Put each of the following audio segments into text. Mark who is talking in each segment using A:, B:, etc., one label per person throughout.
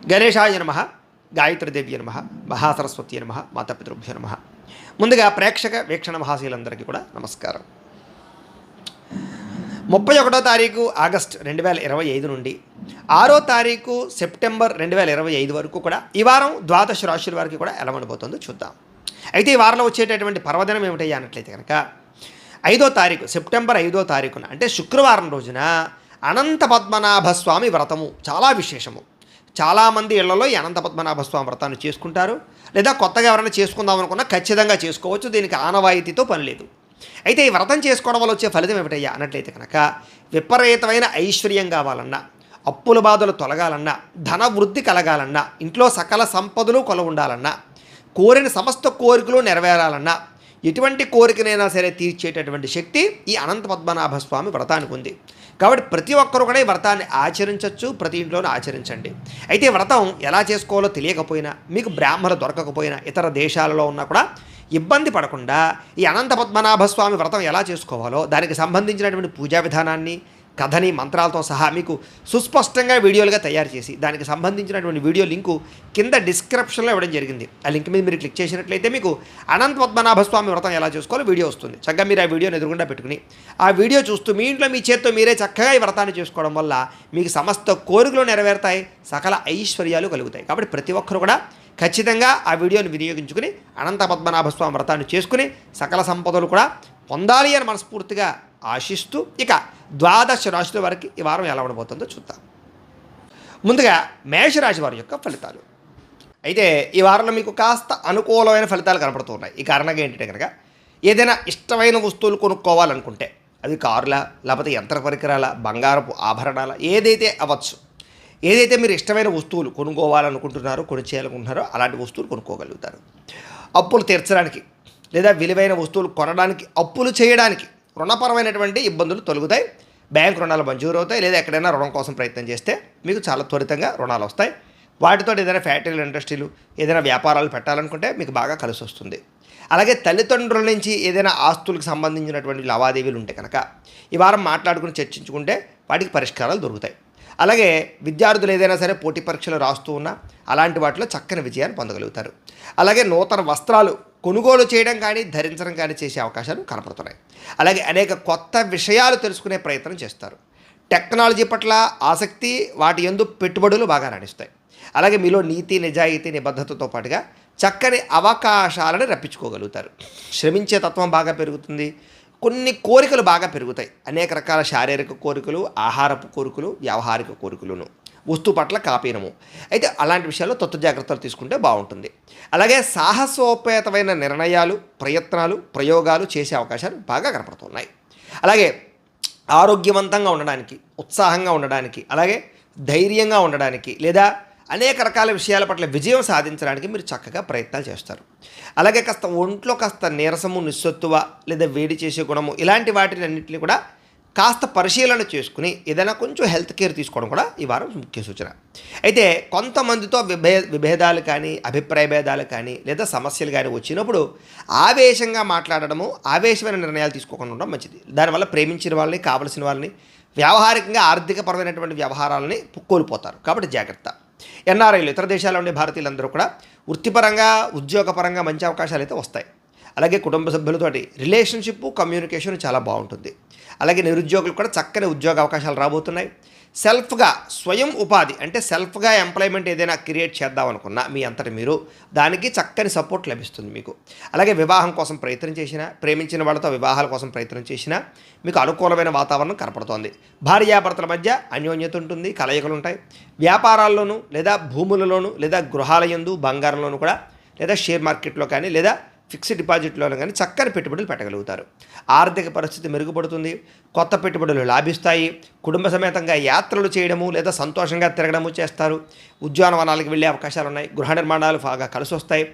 A: గణేశాయ నమః, గాయత్రీదేవి నమః, మహాసరస్వతి నమః, మాతాపితృభ్యో నమః. ముందుగా ప్రేక్షక వీక్షణ మహాశీలందరికీ కూడా నమస్కారం. 31వ తారీఖు ఆగస్టు 2025 నుండి 6వ తారీఖు సెప్టెంబర్ 2025 వరకు కూడా ఈ వారం ద్వాదశ రాశుల వారికి కూడా ఎలా ఉండబోతుందో చూద్దాం. అయితే ఈ వారంలో వచ్చేటటువంటి పర్వదినం ఏమిటయ్యా అన్నట్లయితే కనుక 5వ తారీఖు సెప్టెంబర్ 5వ తారీఖున అంటే శుక్రవారం రోజున అనంత పద్మనాభ స్వామి వ్రతము చాలా విశేషము. చాలామంది ఇళ్లలో ఈ అనంత పద్మనాభ స్వామి వ్రతాన్ని చేసుకుంటారు, లేదా కొత్తగా ఎవరైనా చేసుకుందాం అనుకున్నా ఖచ్చితంగా చేసుకోవచ్చు. దీనికి ఆనవాయితీతో పని లేదు. అయితే ఈ వ్రతం చేసుకోవడం వల్ల వచ్చే ఫలితం ఏమిటయ్యా అన్నట్లయితే కనుక విపరీతమైన ఐశ్వర్యం కావాలన్నా, అప్పుల బాధలు తొలగాలన్నా, ధన వృద్ధి కలగాలన్నా, ఇంట్లో సకల సంపదలు ఉండాలన్నా, కోరిన సమస్త కోరికలు నెరవేరాలన్నా, ఎటువంటి కోరికనైనా సరే తీర్చేటటువంటి శక్తి ఈ అనంత పద్మనాభ స్వామి వ్రతానికి ఉంది. కాబట్టి ప్రతి ఒక్కరు కూడా ఈ వ్రతాన్ని ఆచరించవచ్చు, ప్రతి ఇంట్లోనూ ఆచరించండి. అయితే వ్రతం ఎలా చేసుకోవాలో తెలియకపోయినా, మీకు బ్రాహ్మణులు దొరకకపోయినా, ఇతర దేశాలలో ఉన్నా కూడా ఇబ్బంది పడకుండా ఈ అనంత పద్మనాభ స్వామి వ్రతం ఎలా చేసుకోవాలో దానికి సంబంధించినటువంటి పూజా విధానాన్ని, కథని, మంత్రాలతో సహా మీకు సుస్పష్టంగా వీడియోలుగా తయారు చేసి దానికి సంబంధించినటువంటి వీడియో లింకు కింద డిస్క్రిప్షన్లో ఇవ్వడం జరిగింది. ఆ లింక్ మీద మీరు క్లిక్ చేసినట్లయితే మీకు అనంత పద్మనాభ స్వామి వ్రతం ఎలా చేసుకోవాలో వీడియో వస్తుంది. చక్కగా మీరు ఆ వీడియోని ఎదురుగుండా పెట్టుకుని ఆ వీడియో చూస్తూ మీ ఇంట్లో మీ చేత్తో మీరే చక్కగా ఈ వ్రతాన్ని చేసుకోవడం వల్ల మీకు సమస్త కోరికలు నెరవేరుతాయి, సకల ఐశ్వర్యాలు కలుగుతాయి. కాబట్టి ప్రతి ఒక్కరు కూడా ఖచ్చితంగా ఆ వీడియోని వినియోగించుకుని అనంత పద్మనాభ స్వామి వ్రతాన్ని చేసుకుని సకల సంపదలు కూడా పొందాలి అని మనస్ఫూర్తిగా ఆశిస్తూ ఇక ద్వాదశ రాశుల వారికి ఈ వారం ఎలా ఉండబోతుందో చూద్దాం. ముందుగా మేషరాశి వారి యొక్క ఫలితాలు. అయితే ఈ వారంలో మీకు కాస్త అనుకూలమైన ఫలితాలు కనపడుతూ ఉన్నాయి. ఈ కారణంగా ఏంటంటే కనుక ఏదైనా ఇష్టమైన వస్తువులు కొనుక్కోవాలనుకుంటే అది కారుల, లేకపోతే యంత్ర పరికరాల, బంగారపు ఆభరణాల, ఏదైతే అవ్వచ్చు, ఏదైతే మీరు ఇష్టమైన వస్తువులు కొనుక్కోవాలనుకుంటున్నారో, చేయాలనుకుంటున్నారో అలాంటి వస్తువులు కొనుక్కోగలుగుతారు. అప్పులు తీర్చడానికి లేదా విలువైన వస్తువులు కొనడానికి, అప్పులు చేయడానికి రుణపరమైనటువంటి ఇబ్బందులు తొలగుతాయి. బ్యాంక్ రుణాలు మంజూరు అవుతాయి, లేదా ఎక్కడైనా రుణం కోసం ప్రయత్నం చేస్తే మీకు చాలా త్వరితంగా రుణాలు వస్తాయి. వాటితో ఏదైనా ఫ్యాక్టరీలు, ఇండస్ట్రీలు, ఏదైనా వ్యాపారాలు పెట్టాలనుకుంటే మీకు బాగా కలిసి వస్తుంది. అలాగే తల్లిదండ్రుల నుంచి ఏదైనా ఆస్తులకు సంబంధించినటువంటి లావాదేవీలు ఉంటే కనుక ఈ వారం మాట్లాడుకుని చర్చించుకుంటే వాటికి పరిష్కారాలు దొరుకుతాయి. అలాగే విద్యార్థులు ఏదైనా సరే పోటీ పరీక్షలు రాస్తూ ఉన్నా అలాంటి వాటిలో చక్కని విజయాన్ని పొందగలుగుతారు. అలాగే నూతన వస్త్రాలు కొనుగోలు చేయడం కానీ, ధరించడం కానీ చేసే అవకాశాలు కనపడుతున్నాయి. అలాగే అనేక కొత్త విషయాలు తెలుసుకునే ప్రయత్నం చేస్తారు. టెక్నాలజీ పట్ల ఆసక్తి, వాటి యందు పెట్టుబడులు బాగా రాణిస్తాయి. అలాగే మీలో నీతి, నిజాయితీ, నిబద్ధతతో పాటుగా చక్కని అవకాశాలను రప్పించుకోగలుగుతారు. శ్రమించే తత్వం బాగా పెరుగుతుంది. కొన్ని కోరికలు బాగా పెరుగుతాయి. అనేక రకాల శారీరక కోరికలు, ఆహారపు కోరికలు, వ్యావహారిక కోరికలను, వస్తువు పట్ల కాపీనము. అయితే అలాంటి విషయాల్లో జాగ్రత్తలు తీసుకుంటే బాగుంటుంది. అలాగే సాహసోపేతమైన నిర్ణయాలు, ప్రయత్నాలు, ప్రయోగాలు చేసే అవకాశాలు బాగా కనపడుతున్నాయి. అలాగే ఆరోగ్యవంతంగా ఉండడానికి, ఉత్సాహంగా ఉండడానికి, అలాగే ధైర్యంగా ఉండడానికి, లేదా అనేక రకాల విషయాల పట్ల విజయం సాధించడానికి మీరు చక్కగా ప్రయత్నాలు చేస్తారు. అలాగే కాస్త ఒంట్లో కాస్త నీరసము, నిస్సత్తువ, లేదా వేడి చేసే గుణము, ఇలాంటి వాటిని అన్నింటినీ కూడా కాస్త పరిశీలన చేసుకుని ఏదైనా కొంచెం హెల్త్ కేర్ తీసుకోవడం కూడా ఈ వారం ముఖ్య సూచన. అయితే కొంతమందితో విభేదాలు కానీ, అభిప్రాయ భేదాలు కానీ, లేదా సమస్యలు కానీ వచ్చినప్పుడు ఆవేశంగా మాట్లాడడము, ఆవేశమైన నిర్ణయాలు తీసుకోకుండా ఉండడం మంచిది. దానివల్ల ప్రేమించిన వాళ్ళని, కావలసిన వాళ్ళని, వ్యావహారికంగా ఆర్థికపరమైనటువంటి వ్యవహారాలని కోల్పోతారు. కాబట్టి జాగ్రత్త. ఎన్ఆర్ఐలు, ఇతర దేశాల్లో ఉండే భారతీయులందరూ కూడా వృత్తిపరంగా, ఉద్యోగపరంగా మంచి అవకాశాలు అయితే వస్తాయి. అలాగే కుటుంబ సభ్యులతోటి రిలేషన్షిప్, కమ్యూనికేషన్ చాలా బాగుంటుంది. అలాగే నిరుద్యోగులు కూడా చక్కని ఉద్యోగ అవకాశాలు రాబోతున్నాయి. సెల్ఫ్గా స్వయం ఉపాధి అంటే సెల్ఫ్గా ఎంప్లాయ్మెంట్ ఏదైనా క్రియేట్ చేద్దామనుకున్నా మీ అంతటి మీరు దానికి చక్కని సపోర్ట్ లభిస్తుంది మీకు. అలాగే వివాహం కోసం ప్రయత్నం చేసినా, ప్రేమించిన వాళ్ళతో వివాహాల కోసం ప్రయత్నం చేసినా మీకు అనుకూలమైన వాతావరణం కనపడుతోంది. భార్యాభర్తల మధ్య అన్యోన్యత ఉంటుంది, కలయికలు ఉంటాయి. వ్యాపారాల్లోనూ, లేదా భూములలోనూ, లేదా గృహాల యందు, బంగారంలోనూ కూడా, లేదా షేర్ మార్కెట్లో కానీ, లేదా ఫిక్స్డ్ డిపాజిట్లోనూ కానీ చక్కని పెట్టుబడులు పెట్టగలుగుతారు. ఆర్థిక పరిస్థితి మెరుగుపడుతుంది, కొత్త పెట్టుబడులు లాభిస్తాయి. కుటుంబ సమేతంగా యాత్రలు చేయడము, లేదా సంతోషంగా తిరగడము చేస్తారు. ఉద్యానవనాలకు వెళ్ళే అవకాశాలు ఉన్నాయి. గృహ నిర్మాణాలు బాగా కలిసి వస్తాయి.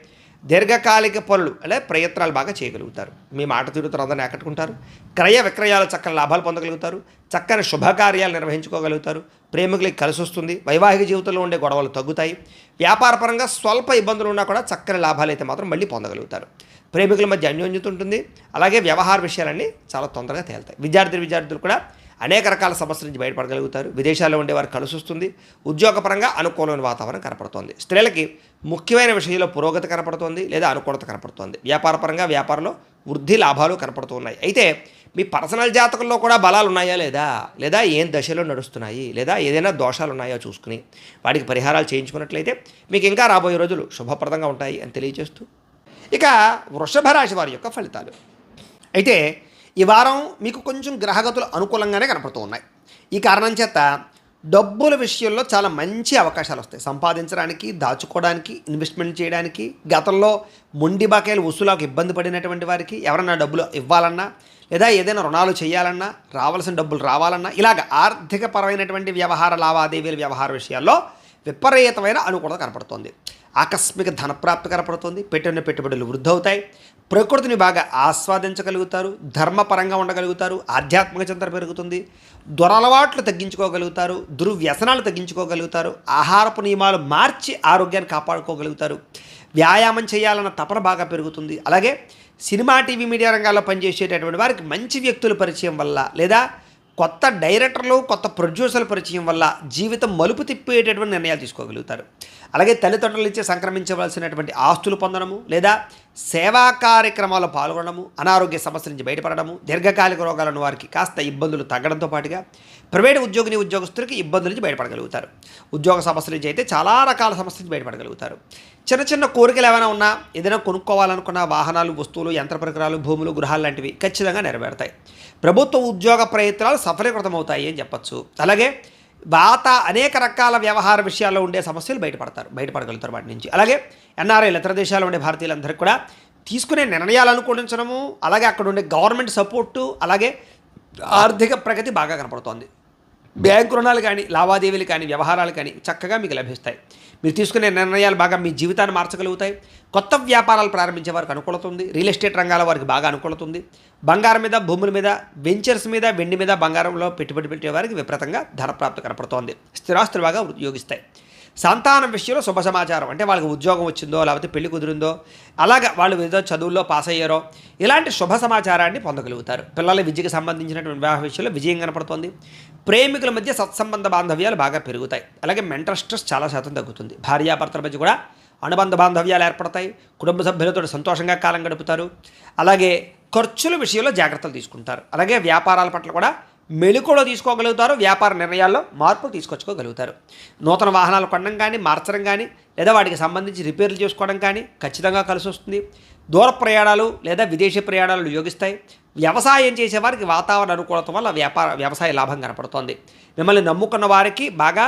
A: దీర్ఘకాలిక పనులు అంటే ప్రయత్నాలు బాగా చేయగలుగుతారు. మీ మాట తీరుతో అందరిని ఆకట్టుకుంటారు. క్రయ విక్రయాలు చక్కని లాభాలు పొందగలుగుతారు. చక్కని శుభకార్యాలు నిర్వహించుకోగలుగుతారు. ప్రేమికులకి కలిసి వస్తుంది. వైవాహిక జీవితంలో ఉండే గొడవలు తగ్గుతాయి. వ్యాపారపరంగా స్వల్ప ఇబ్బందులు ఉన్నా కూడా చక్కని లాభాలు అయితే మాత్రం మళ్ళీ పొందగలుగుతారు. ప్రేమికుల మధ్య అన్యోన్యత ఉంటుంది. అలాగే వ్యవహార విషయాలన్నీ చాలా తొందరగా తేలుతాయి. విద్యార్థులు కూడా అనేక రకాల సమస్యల నుంచి బయటపడగలుగుతారు. విదేశాల్లో ఉండేవారు కలిసి వస్తుంది. ఉద్యోగపరంగా అనుకూలమైన వాతావరణం కనపడుతోంది. స్త్రీలకి ముఖ్యమైన విషయంలో పురోగతి కనపడుతోంది లేదా అనుకూలత కనపడుతోంది. వ్యాపారపరంగా వ్యాపారంలో వృద్ధి లాభాలు కనపడుతున్నాయి. అయితే మీ పర్సనల్ జాతకంలో కూడా బలాలు ఉన్నాయా లేదా ఏం దశలో నడుస్తున్నాయి, లేదా ఏదైనా దోషాలు ఉన్నాయో చూసుకుని వాటికి పరిహారాలు చేయించుకున్నట్లయితే మీకు ఇంకా రాబోయే రోజులు శుభప్రదంగా ఉంటాయి అని తెలియజేస్తూ, ఇక వృషభ రాశి వారి యొక్క ఫలితాలు. అయితే ఈ వారం మీకు కొంచెం గ్రహగతులు అనుకూలంగానే కనపడుతూ ఉన్నాయి. ఈ కారణం చేత డబ్బుల విషయంలో చాలా మంచి అవకాశాలు వస్తాయి. సంపాదించడానికి, దాచుకోవడానికి, ఇన్వెస్ట్మెంట్ చేయడానికి, గతంలో మొండి బకాయిలు వసూలకు ఇబ్బంది పడినటువంటి వారికి ఎవరన్నా డబ్బులు ఇవ్వాలన్నా లేదా ఏదైనా రుణాలు చేయాలన్నా, రావాల్సిన డబ్బులు రావాలన్నా, ఇలాగ ఆర్థిక పరమైనటువంటి వ్యవహార లావాదేవీల వ్యవహార విషయాల్లో విపరీతమైన అనుకూలత కనపడుతుంది. ఆకస్మిక ధనప్రాప్తి కనపడుతుంది. పెట్టిన పెట్టుబడులు వృద్ధి అవుతాయి. ప్రకృతిని బాగా ఆస్వాదించగలుగుతారు. ధర్మపరంగా ఉండగలుగుతారు. ఆధ్యాత్మిక చింతన పెరుగుతుంది. దురలవాట్లు తగ్గించుకోగలుగుతారు. దుర్వ్యసనాలు తగ్గించుకోగలుగుతారు. ఆహారపు నియమాలు మార్చి ఆరోగ్యాన్ని కాపాడుకోగలుగుతారు. వ్యాయామం చేయాలన్న తపన బాగా పెరుగుతుంది. అలాగే సినిమా, టీవీ, మీడియా రంగాల్లో పనిచేసేటటువంటి వారికి మంచి వ్యక్తుల పరిచయం వల్ల లేదా కొత్త డైరెక్టర్లు, కొత్త ప్రొడ్యూసర్ల పరిచయం వల్ల జీవితం మలుపు తిప్పేటటువంటి నిర్ణయాలు తీసుకోగలుగుతారు. అలాగే తల్లిదండ్రుల నుంచి సంక్రమించవలసినటువంటి ఆస్తులు పొందడము లేదా సేవా కార్యక్రమాల్లో పాల్గొనడము, అనారోగ్య సమస్యల నుంచి బయటపడడము, దీర్ఘకాలిక రోగాలను వారికి కాస్త ఇబ్బందులు తగ్గడంతో పాటుగా ప్రైవేటు ఉద్యోగస్తులకి ఇబ్బందుల నుంచి బయటపడగలుగుతారు. ఉద్యోగ సమస్యల నుంచి అయితే చాలా రకాల సమస్యల నుంచి బయటపడగలుగుతారు. చిన్న చిన్న కోరికలు ఏమైనా ఉన్నా, ఏదైనా కొనుక్కోవాలనుకున్న వాహనాలు, వస్తువులు, యంత్ర పరికరాలు, భూములు, గృహాలు లాంటివి ఖచ్చితంగా నెరవేరుతాయి. ప్రభుత్వ ఉద్యోగ ప్రయత్నాలు సఫలీకృతమవుతాయి అని చెప్పచ్చు. అలాగే అనేక రకాల వ్యవహార విషయాల్లో ఉండే సమస్యలు బయటపడగలుగుతారు వాటి నుంచి. అలాగే ఎన్ఆర్ఐలు, ఇతర దేశాల్లో ఉండే భారతీయులందరికీ కూడా తీసుకునే నిర్ణయాలు అనుకూలించడము, అలాగే అక్కడ ఉండే గవర్నమెంట్ సపోర్టు, అలాగే ఆర్థిక ప్రగతి బాగా కనపడుతోంది. బ్యాంకు రుణాలు కానీ, లావాదేవీలు కానీ, వ్యవహారాలు కానీ చక్కగా మీకు లభిస్తాయి. మీరు తీసుకునే నిర్ణయాలు బాగా మీ జీవితాన్ని మార్చగలుగుతాయి. కొత్త వ్యాపారాలు ప్రారంభించే వారికి అనుకూలతుంది. రియల్ ఎస్టేట్ రంగాల వారికి బాగా అనుకూలతుంది. బంగారం మీద, భూముల మీద, వెంచర్స్ మీద, వెండి మీద, బంగారంలో పెట్టుబడి పెట్టే వారికి విపరీతంగా ధనప్రాప్తి కనపడుతోంది. స్థిరాస్తులు బాగా యోగిస్తాయి. సంతానం విషయంలో శుభ సమాచారం, అంటే వాళ్ళకి ఉద్యోగం వచ్చిందో లేకపోతే పెళ్లి కుదిరిందో, అలాగా వాళ్ళు ఏదో చదువుల్లో పాస్ అయ్యారో ఇలాంటి శుభ సమాచారాన్ని పొందగలుగుతారు. పిల్లల విద్యకు సంబంధించినటువంటి వివాహ విషయంలో విజయం కనపడుతోంది. ప్రేమికుల మధ్య సత్సంబంధ బాంధవ్యాలు బాగా పెరుగుతాయి. అలాగే మెంటల్ స్ట్రెస్ చాలా శాతం తగ్గుతుంది. భార్యాభర్తల మధ్య కూడా అనుబంధ బాంధవ్యాలు ఏర్పడతాయి. కుటుంబ సభ్యులతో సంతోషంగా కాలం గడుపుతారు. అలాగే ఖర్చుల విషయంలో జాగ్రత్తలు తీసుకుంటారు. అలాగే వ్యాపారాల పట్ల కూడా మెళుకువలో తీసుకోగలుగుతారు. వ్యాపార నిర్ణయాల్లో మార్పులు తీసుకొచ్చుకోగలుగుతారు. నూతన వాహనాలు కొనడం కానీ, మార్చడం కానీ, లేదా వాటికి సంబంధించి రిపేర్లు చేసుకోవడం కానీ ఖచ్చితంగా కలిసి వస్తుంది. దూర ప్రయాణాలు లేదా విదేశీ ప్రయాణాలు యోగిస్తాయి. వ్యవసాయం చేసేవారికి వాతావరణ అనుకూలత వల్ల వ్యవసాయ లాభం కనపడుతోంది. మిమ్మల్ని నమ్ముకున్న వారికి బాగా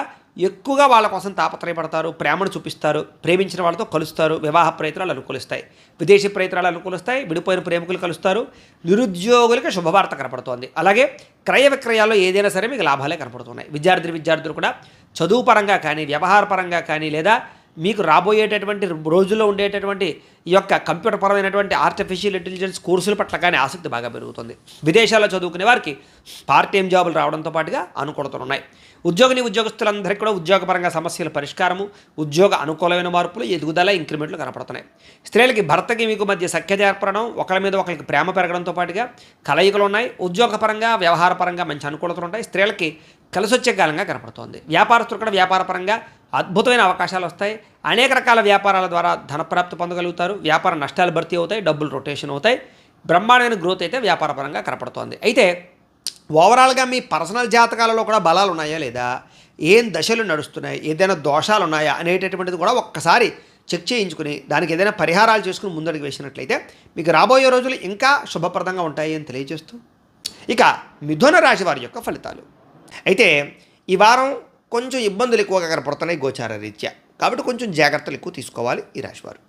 A: ఎక్కువగా వాళ్ళ కోసం తాపత్రయపడతారు. ప్రేమను చూపిస్తారు. ప్రేమించిన వాళ్ళతో కలుస్తారు. వివాహ ప్రయత్నాలు అనుకూలిస్తాయి. విదేశీ ప్రయత్నాలు అనుకూలిస్తాయి. విడిపోయిన ప్రేమికులు కలుస్తారు. నిరుద్యోగులకి శుభవార్త కనపడుతోంది. అలాగే క్రయ విక్రయాల్లో ఏదైనా సరే మీకు లాభాలే కనపడుతున్నాయి. విద్యార్థులు కూడా చదువు పరంగా కానీ, వ్యవహార పరంగా కానీ, లేదా మీకు రాబోయేటటువంటి రోజుల్లో ఉండేటటువంటి ఈ యొక్క కంప్యూటర్ పరమైనటువంటి ఆర్టిఫిషియల్ ఇంటెలిజెన్స్ కోర్సుల పట్ల కానీ ఆసక్తి బాగా పెరుగుతుంది. విదేశాల్లో చదువుకునే వారికి పార్ట్ టైం జాబులు రావడంతో పాటుగా అనుకూలతలున్నాయి. ఉద్యోగస్తులందరికీ కూడా ఉద్యోగపరంగా సమస్యల పరిష్కారము, ఉద్యోగ అనుకూలమైన మార్పులు, ఎదుగుదల, ఇంక్రిమెంట్లు కనపడుతున్నాయి. స్త్రీలకి భర్తకి మీకు మధ్య సఖ్యత ఏర్పడడం, ఒకరి మీద ఒకరికి ప్రేమ పెరగడంతో పాటుగా కలయికలు ఉన్నాయి. ఉద్యోగపరంగా, వ్యవహారపరంగా మంచి అనుకూలతలు ఉంటాయి. స్త్రీలకి కలిసొచ్చే కాలంగా కనపడుతోంది. వ్యాపారస్తులు కూడా వ్యాపారపరంగా అద్భుతమైన అవకాశాలు వస్తాయి. అనేక రకాల వ్యాపారాల ద్వారా ధనప్రాప్తి పొందగలుగుతారు. వ్యాపార నష్టాలు భర్తీ అవుతాయి. డబ్బులు రొటేషన్ అవుతాయి. బ్రహ్మాండమైన గ్రోత్ అయితే వ్యాపారపరంగా కనపడుతోంది. అయితే ఓవరాల్గా మీ పర్సనల్ జాతకాలలో కూడా బలాలు ఉన్నాయా లేదా, ఏం దశలు నడుస్తున్నాయి, ఏదైనా దోషాలు ఉన్నాయా అనేటటువంటిది కూడా ఒక్కసారి చెక్ చేయించుకుని దానికి ఏదైనా పరిహారాలు చేసుకుని ముందడుగు వేసినట్లయితే మీకు రాబోయే రోజులు ఇంకా శుభప్రదంగా ఉంటాయి అని తెలియజేస్తూ, ఇక మిథున రాశి వారి యొక్క ఫలితాలు. అయితే ఈ వారం కొంచెం ఇబ్బందులు ఎక్కువగా కనపడుతున్నాయి గోచార రీత్యా. కాబట్టి కొంచెం జాగ్రత్తలు ఎక్కువ తీసుకోవాలి ఈ రాశివారు.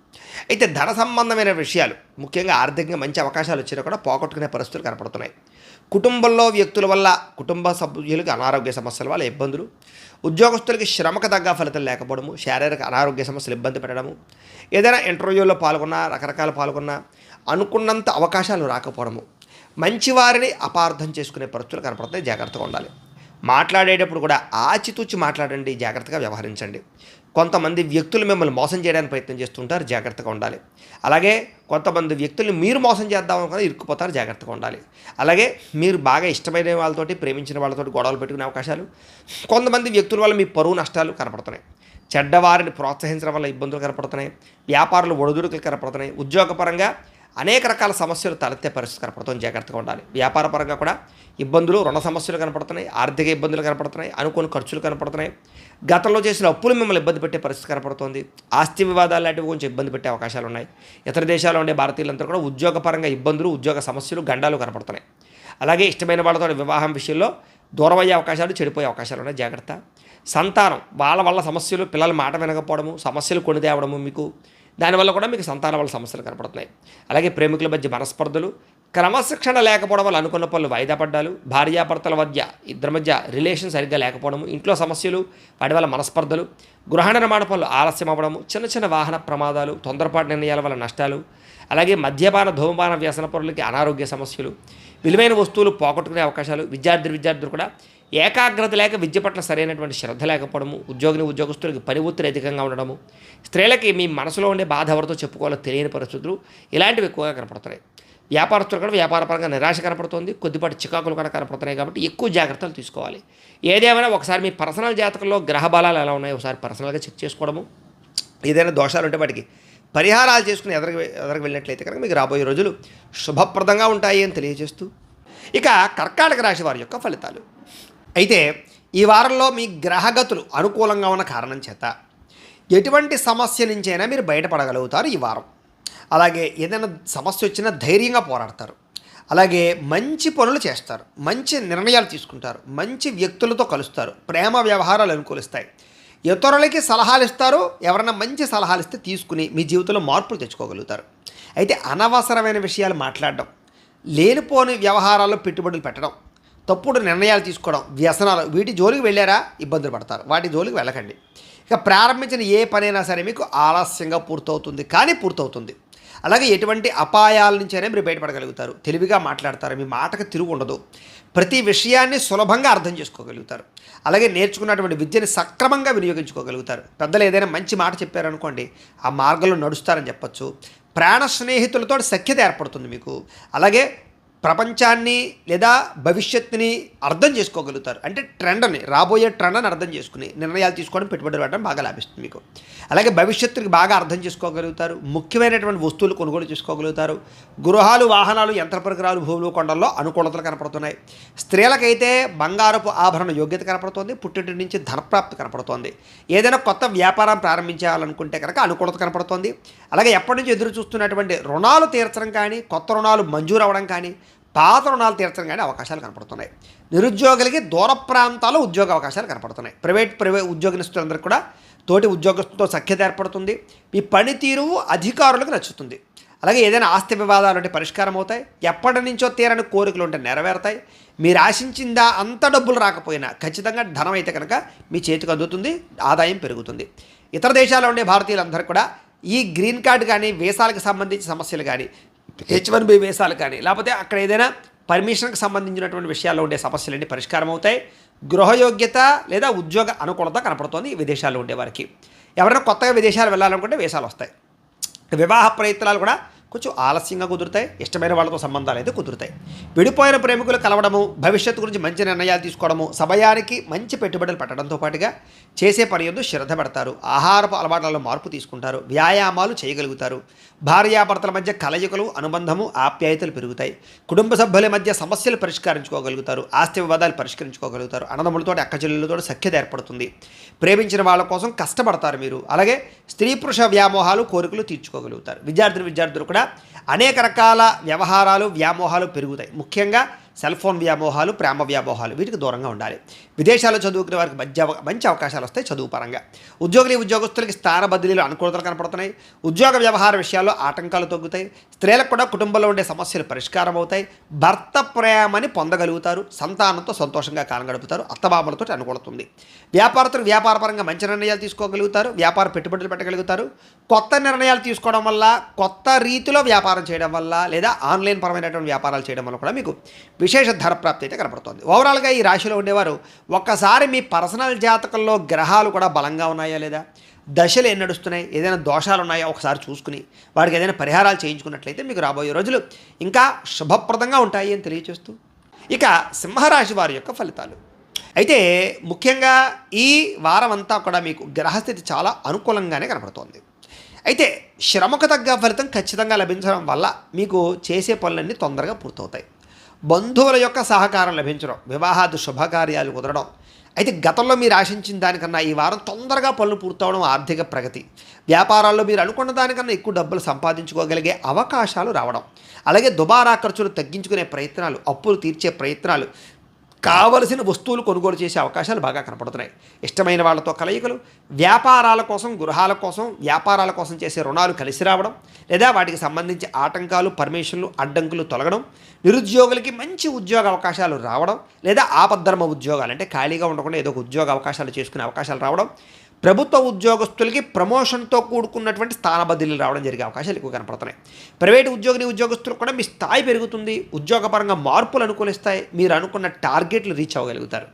A: అయితే ధన సంబంధమైన విషయాలు, ముఖ్యంగా ఆర్థికంగా మంచి అవకాశాలు వచ్చినా కూడా పోగొట్టుకునే పరిస్థితులు కనపడుతున్నాయి. కుటుంబంలో వ్యక్తుల వల్ల, కుటుంబ సభ్యులకు అనారోగ్య సమస్యల వల్ల ఇబ్బందులు, ఉద్యోగస్తులకి శ్రమకు తగ్గ ఫలితం లేకపోవడము, శారీరక అనారోగ్య సమస్యలు ఇబ్బంది పెట్టడము, ఏదైనా ఇంటర్వ్యూలో పాల్గొన్నా, రకరకాల పాల్గొన్నా అనుకున్నంత అవకాశాలు రాకపోవడము, మంచివారిని అపార్థం చేసుకునే పరిస్థితులు కనపడుతున్నాయి. జాగ్రత్తగా ఉండాలి. మాట్లాడేటప్పుడు కూడా ఆచితూచి మాట్లాడండి, జాగ్రత్తగా వ్యవహరించండి. కొంతమంది వ్యక్తులు మిమ్మల్ని మోసం చేయడానికి ప్రయత్నం చేస్తుంటారు, జాగ్రత్తగా ఉండాలి. అలాగే కొంతమంది వ్యక్తుల్ని మీరు మోసం చేద్దాం అనుకుని ఇరుక్కుపోతారు, జాగ్రత్తగా ఉండాలి. అలాగే మీరు బాగా ఇష్టమైన వాళ్ళతోటి, ప్రేమించిన వాళ్ళతోటి గొడవలు పెట్టుకునే అవకాశాలు, కొంతమంది వ్యక్తుల వల్ల మీ పరువు నష్టాలు కనపడుతున్నాయి. చెడ్డవారిని ప్రోత్సహించడం వల్ల ఇబ్బందులు కనపడుతున్నాయి. వ్యాపారులు ఒడిదుడుకులు కనపడుతున్నాయి. ఉద్యోగపరంగా అనేక రకాల సమస్యలు తలెత్తే పరిస్థితి కనపడుతుంది, జాగ్రత్తగా ఉండాలి. వ్యాపార పరంగా కూడా ఇబ్బందులు, రుణ సమస్యలు కనపడుతున్నాయి. ఆర్థిక ఇబ్బందులు కనపడుతున్నాయి. అనుకోని ఖర్చులు కనపడుతున్నాయి. గతంలో చేసిన అప్పులు మిమ్మల్ని ఇబ్బంది పెట్టే పరిస్థితి కనపడుతుంది. ఆస్తి వివాదాలు లాంటివి కొంచెం ఇబ్బంది పెట్టే అవకాశాలు ఉన్నాయి. ఇతర దేశాల్లో ఉండే భారతీయులంతా కూడా ఉద్యోగపరంగా ఇబ్బందులు, ఉద్యోగ సమస్యలు, గండాలు కనపడుతున్నాయి. అలాగే ఇష్టమైన వాళ్ళతో వివాహం విషయంలో దూరం అయ్యే అవకాశాలు, చెడిపోయే అవకాశాలు ఉన్నాయి, జాగ్రత్త. సంతానం వాళ్ళ వల్ల సమస్యలు, పిల్లల మాట వినకపోవడము, సమస్యలు కొని తేవడము, మీకు దానివల్ల కూడా మీకు సంతానం వల్ల సమస్యలు కనపడుతున్నాయి. అలాగే ప్రేమికుల మధ్య మనస్పర్ధలు, క్రమశిక్షణ లేకపోవడం వల్ల అనుకున్న పనులు వాయిదా పడ్డాలు, భార్యాభర్తల మధ్య ఇద్దరి మధ్య రిలేషన్ సరిగ్గా లేకపోవడము, ఇంట్లో సమస్యలు, వాటి వల్ల మనస్పర్ధలు, గృహ నిర్మాణ పనులు ఆలస్యం అవ్వడము, చిన్న చిన్న వాహన ప్రమాదాలు, తొందరపాటు నిర్ణయాల వల్ల నష్టాలు, అలాగే మద్యపాన, ధూమపాన వ్యసన పనులకి అనారోగ్య సమస్యలు, విలువైన వస్తువులు పోగొట్టుకునే అవకాశాలు, విద్యార్థులు కూడా ఏకాగ్రత లేక విద్య పట్ల సరైనటువంటి శ్రద్ధ లేకపోవడము, ఉద్యోగస్తులకి పని ఒత్తిడి అధికంగా ఉండడము, స్త్రీలకి మీ మనసులో ఉండే బాధ ఎవరితో చెప్పుకోవాలో తెలియని పరిస్థితులు, ఇలాంటివి ఎక్కువగా కనపడుతున్నాయి. వ్యాపారస్తులు కూడా వ్యాపారపరంగా నిరాశ కనపడుతుంది, కొద్దిపాటి చికాకులు కూడా కనపడుతున్నాయి. కాబట్టి ఎక్కువ జాగ్రత్తలు తీసుకోవాలి. ఏదేమైనా ఒకసారి మీ పర్సనల్ జాతకంలో గ్రహ బలాలు ఎలా ఉన్నాయో ఒకసారి పర్సనల్గా చెక్ చేసుకోవడము, ఏదైనా దోషాలు ఉంటే వాటికి పరిహారాలు చేసుకుని ఎదరికి వెళ్ళినట్లయితే కనుక మీకు రాబోయే రోజులు శుభప్రదంగా ఉంటాయి అని తెలియజేస్తూ, ఇక కర్కాటక రాశి వారి యొక్క ఫలితాలు. అయితే ఈ వారంలో మీ గ్రహగతులు అనుకూలంగా ఉన్న కారణం చేత ఎటువంటి సమస్య నుంచైనా మీరు బయటపడగలుగుతారు ఈ వారం. అలాగే ఏదైనా సమస్య వచ్చినా ధైర్యంగా పోరాడతారు. అలాగే మంచి పనులు చేస్తారు, మంచి నిర్ణయాలు తీసుకుంటారు, మంచి వ్యక్తులతో కలుస్తారు, ప్రేమ వ్యవహారాలు అనుకూలిస్తాయి, ఇతరులకి సలహాలు ఇస్తారు. ఎవరైనా మంచి సలహాలు ఇస్తే తీసుకుని మీ జీవితంలో మార్పులు తెచ్చుకోగలుగుతారు. అయితే అనవసరమైన విషయాలు మాట్లాడడం, లేనిపోని వ్యవహారాల్లో పెట్టుబడులు పెట్టడం, తప్పుడు నిర్ణయాలు తీసుకోవడం, వ్యసనాలు, వీటి జోలికి వెళ్ళారా ఇబ్బందులు పడతారు. వాటి జోలికి వెళ్ళకండి. ఇక ప్రారంభించిన ఏ పనైనా సరే మీకు ఆలస్యంగా పూర్తవుతుంది, కానీ పూర్తవుతుంది. అలాగే ఎటువంటి అపాయాల నుంచైనా మీరు బయటపడగలుగుతారు. తెలివిగా మాట్లాడతారు, మీ మాటకు తిరుగు ఉండదు. ప్రతి విషయాన్ని సులభంగా అర్థం చేసుకోగలుగుతారు. అలాగే నేర్చుకున్నటువంటి విద్యని సక్రమంగా వినియోగించుకోగలుగుతారు. పెద్దలు ఏదైనా మంచి మాట చెప్పారనుకోండి, ఆ మార్గంలో నడుస్తారని చెప్పచ్చు. ప్రాణ స్నేహితులతో సఖ్యత ఏర్పడుతుంది మీకు. అలాగే ప్రపంచాన్ని లేదా భవిష్యత్తుని అర్థం చేసుకోగలుగుతారు. అంటే రాబోయే ట్రెండ్ని అర్థం చేసుకుని నిర్ణయాలు తీసుకోవడం, పెట్టుబడులు పెట్టడం బాగా లాభిస్తుంది మీకు. అలాగే భవిష్యత్తుకి బాగా అర్థం చేసుకోగలుగుతారు. ముఖ్యమైనటువంటి వస్తువులు కొనుగోలు చేసుకోగలుగుతారు. గృహాలు, వాహనాలు, యంత్ర పరికరాలు, భూములు, కొండల్లో అనుకూలతలు కనపడుతున్నాయి. స్త్రీలకైతే బంగారపు ఆభరణ యోగ్యత కనపడుతోంది. పుట్టింటి నుంచి ధనప్రాప్తి కనపడుతోంది. ఏదైనా కొత్త వ్యాపారం ప్రారంభించాలనుకుంటే కనుక అనుకూలత కనపడుతోంది. అలాగే ఎప్పటి నుంచి ఎదురు చూస్తున్నటువంటి రుణాలు తీర్చడం కానీ, కొత్త రుణాలు మంజూరు అవ్వడం కానీ, పాత రుణాలు తీర్చడం కానీ అవకాశాలు కనపడుతున్నాయి. నిరుద్యోగులకి దూర ప్రాంతాల్లో ఉద్యోగ అవకాశాలు కనపడుతున్నాయి. ప్రైవేట్ ఉద్యోగస్తులందరికీ కూడా తోటి ఉద్యోగస్తులతో సఖ్యత ఏర్పడుతుంది. మీ పనితీరు అధికారులకు నచ్చుతుంది. అలాగే ఏదైనా ఆస్తి వివాదాలు ఉంటే పరిష్కారం అవుతాయి. ఎప్పటి నుంచో తీరని కోరికలు ఉంటే నెరవేరుతాయి. మీరు ఆశించిందా అంత డబ్బులు రాకపోయినా ఖచ్చితంగా ధనం అయితే కనుక మీ చేతికి అందుతుంది, ఆదాయం పెరుగుతుంది. ఇతర దేశాల్లో ఉండే భారతీయులందరూ కూడా ఈ గ్రీన్ కార్డు కానీ, వీసాలకు సంబంధించిన సమస్యలు కానీ, H1B వీసాలు కానీ, లేకపోతే అక్కడ ఏదైనా పర్మిషన్కి సంబంధించినటువంటి విషయాల్లో ఉండే సమస్యలన్నీ పరిష్కారం అవుతాయి. గృహయోగ్యత లేదా ఉద్యోగ అనుకూలత కనపడుతోంది విదేశాల్లో ఉండేవారికి. ఎవరైనా కొత్తగా విదేశాలు వెళ్ళాలనుకుంటే వీసాలు వస్తాయి. వివాహ ప్రయత్నాలు కూడా కొంచెం ఆలస్యంగా కుదురుతాయి. ఇష్టమైన వాళ్ళతో సంబంధాలు అయితే కుదురుతాయి. విడిపోయిన ప్రేమికులు కలవడము, భవిష్యత్తు గురించి మంచి నిర్ణయాలు తీసుకోవడము, సమయానికి మంచి పెట్టుబడులు పెట్టడంతో పాటుగా చేసే పని యందు శ్రద్ధ పెడతారు. ఆహారపు అలవాట్లలో మార్పు తీసుకుంటారు. వ్యాయామాలు చేయగలుగుతారు. భార్యాభర్తల మధ్య కలయికలు, అనుబంధము, ఆప్యాయతలు పెరుగుతాయి. కుటుంబ సభ్యుల మధ్య సమస్యలు పరిష్కరించుకోగలుగుతారు. ఆస్తి వివాదాలు పరిష్కరించుకోగలుగుతారు. అన్నదమ్ములతో, అక్కచెల్లెలతో సఖ్యత ఏర్పడుతుంది. ప్రేమించిన వాళ్ళ కోసం కష్టపడతారు మీరు. అలాగే స్త్రీ పురుష వ్యామోహాలు, కోరికలు తీర్చుకోగలుగుతారు. విద్యార్థులు కూడా అనేక రకాల వ్యవహారాలు, వ్యామోహాలు పెరుగుతాయి. ముఖ్యంగా సెల్ ఫోన్ వ్యామోహాలు, ప్రేమ వ్యామోహాలు, వీటికి దూరంగా ఉండాలి. విదేశాల్లో చదువుకునే వారికి మంచి అవకాశాలు వస్తాయి చదువు పరంగా. ఉద్యోగస్తులకి స్థాన బదిలీలు అనుకూలతలు కనపడుతున్నాయి. ఉద్యోగ వ్యవహార విషయాల్లో ఆటంకాలు తగ్గుతాయి. స్త్రీలకు కూడా కుటుంబంలో ఉండే సమస్యలు పరిష్కారం అవుతాయి. భర్త ప్రేమని పొందగలుగుతారు. సంతానంతో సంతోషంగా కాలం గడుపుతారు. అత్తమామలతో అనుకూలతుంది. వ్యాపారస్తులు వ్యాపారపరంగా మంచి నిర్ణయాలు తీసుకోగలుగుతారు. వ్యాపార పెట్టుబడులు పెట్టగలుగుతారు. కొత్త నిర్ణయాలు తీసుకోవడం వల్ల, కొత్త రీతిలో వ్యాపారం చేయడం వల్ల, లేదా ఆన్లైన్ పరమైనటువంటి వ్యాపారాలు చేయడం వల్ల కూడా మీకు విశేష ధనప్రాప్తి అయితే కనపడుతుంది. ఓవరాల్గా ఈ రాశిలో ఉండేవారు ఒక్కసారి మీ పర్సనల్ జాతకంలో గ్రహాలు కూడా బలంగా ఉన్నాయా లేదా, దశలు ఏం నడుస్తున్నాయి, ఏదైనా దోషాలు ఉన్నాయా ఒకసారి చూసుకుని వాడికి ఏదైనా పరిహారాలు చేయించుకున్నట్లయితే మీకు రాబోయే రోజులు ఇంకా శుభప్రదంగా ఉంటాయి అని తెలియజేస్తూ, ఇక సింహరాశి వారి యొక్క ఫలితాలు అయితే ముఖ్యంగా ఈ వారం అంతా కూడా మీకు గ్రహస్థితి చాలా అనుకూలంగానే కనపడుతోంది. అయితే శ్రమకు తగ్గ ఫలితం ఖచ్చితంగా లభించడం వల్ల మీకు చేసే పనులన్నీ తొందరగా పూర్తవుతాయి. బంధువుల యొక్క సహకారం లభించడం, వివాహాది శుభకార్యాలు కుదరడం, అయితే గతంలో మీరు ఆశించిన దానికన్నా ఈ వారం తొందరగా పనులు పూర్తవడం, ఆర్థిక ప్రగతి, వ్యాపారాల్లో మీరు అనుకున్న దానికన్నా ఎక్కువ డబ్బులు సంపాదించుకోగలిగే అవకాశాలు రావడం, అలాగే దుబారా ఖర్చులు తగ్గించుకునే ప్రయత్నాలు, అప్పులు తీర్చే ప్రయత్నాలు, కావలసిన వస్తువులు కొనుగోలు చేసే అవకాశాలు బాగా కనపడుతున్నాయి. ఇష్టమైన వాళ్ళతో కలయికలు, వ్యాపారాల కోసం, గృహాల కోసం, వ్యాపారాల కోసం చేసే రుణాలు కలిసి రావడం, లేదా వాటికి సంబంధించి ఆటంకాలు, పర్మిషన్లు, అడ్డంకులు తొలగడం, నిరుద్యోగులకి మంచి ఉద్యోగ అవకాశాలు రావడం, లేదా ఆపద్ధర్మ ఉద్యోగాలు అంటే ఖాళీగా ఉండకుండా ఏదో ఒక ఉద్యోగ అవకాశాలు చేసుకునే అవకాశాలు రావడం, ప్రభుత్వ ఉద్యోగస్తులకి ప్రమోషన్తో కూడుకున్నటువంటి స్థాన బదిలీలు రావడం జరిగే అవకాశాలు ఎక్కువ కనపడుతున్నాయి. ప్రైవేటు ఉద్యోగులకు కూడా మీ స్థాయి పెరుగుతుంది, ఉద్యోగపరంగా మార్పులు అనుకూలిస్తాయి, మీరు అనుకున్న టార్గెట్లు రీచ్ అవ్వగలుగుతారు.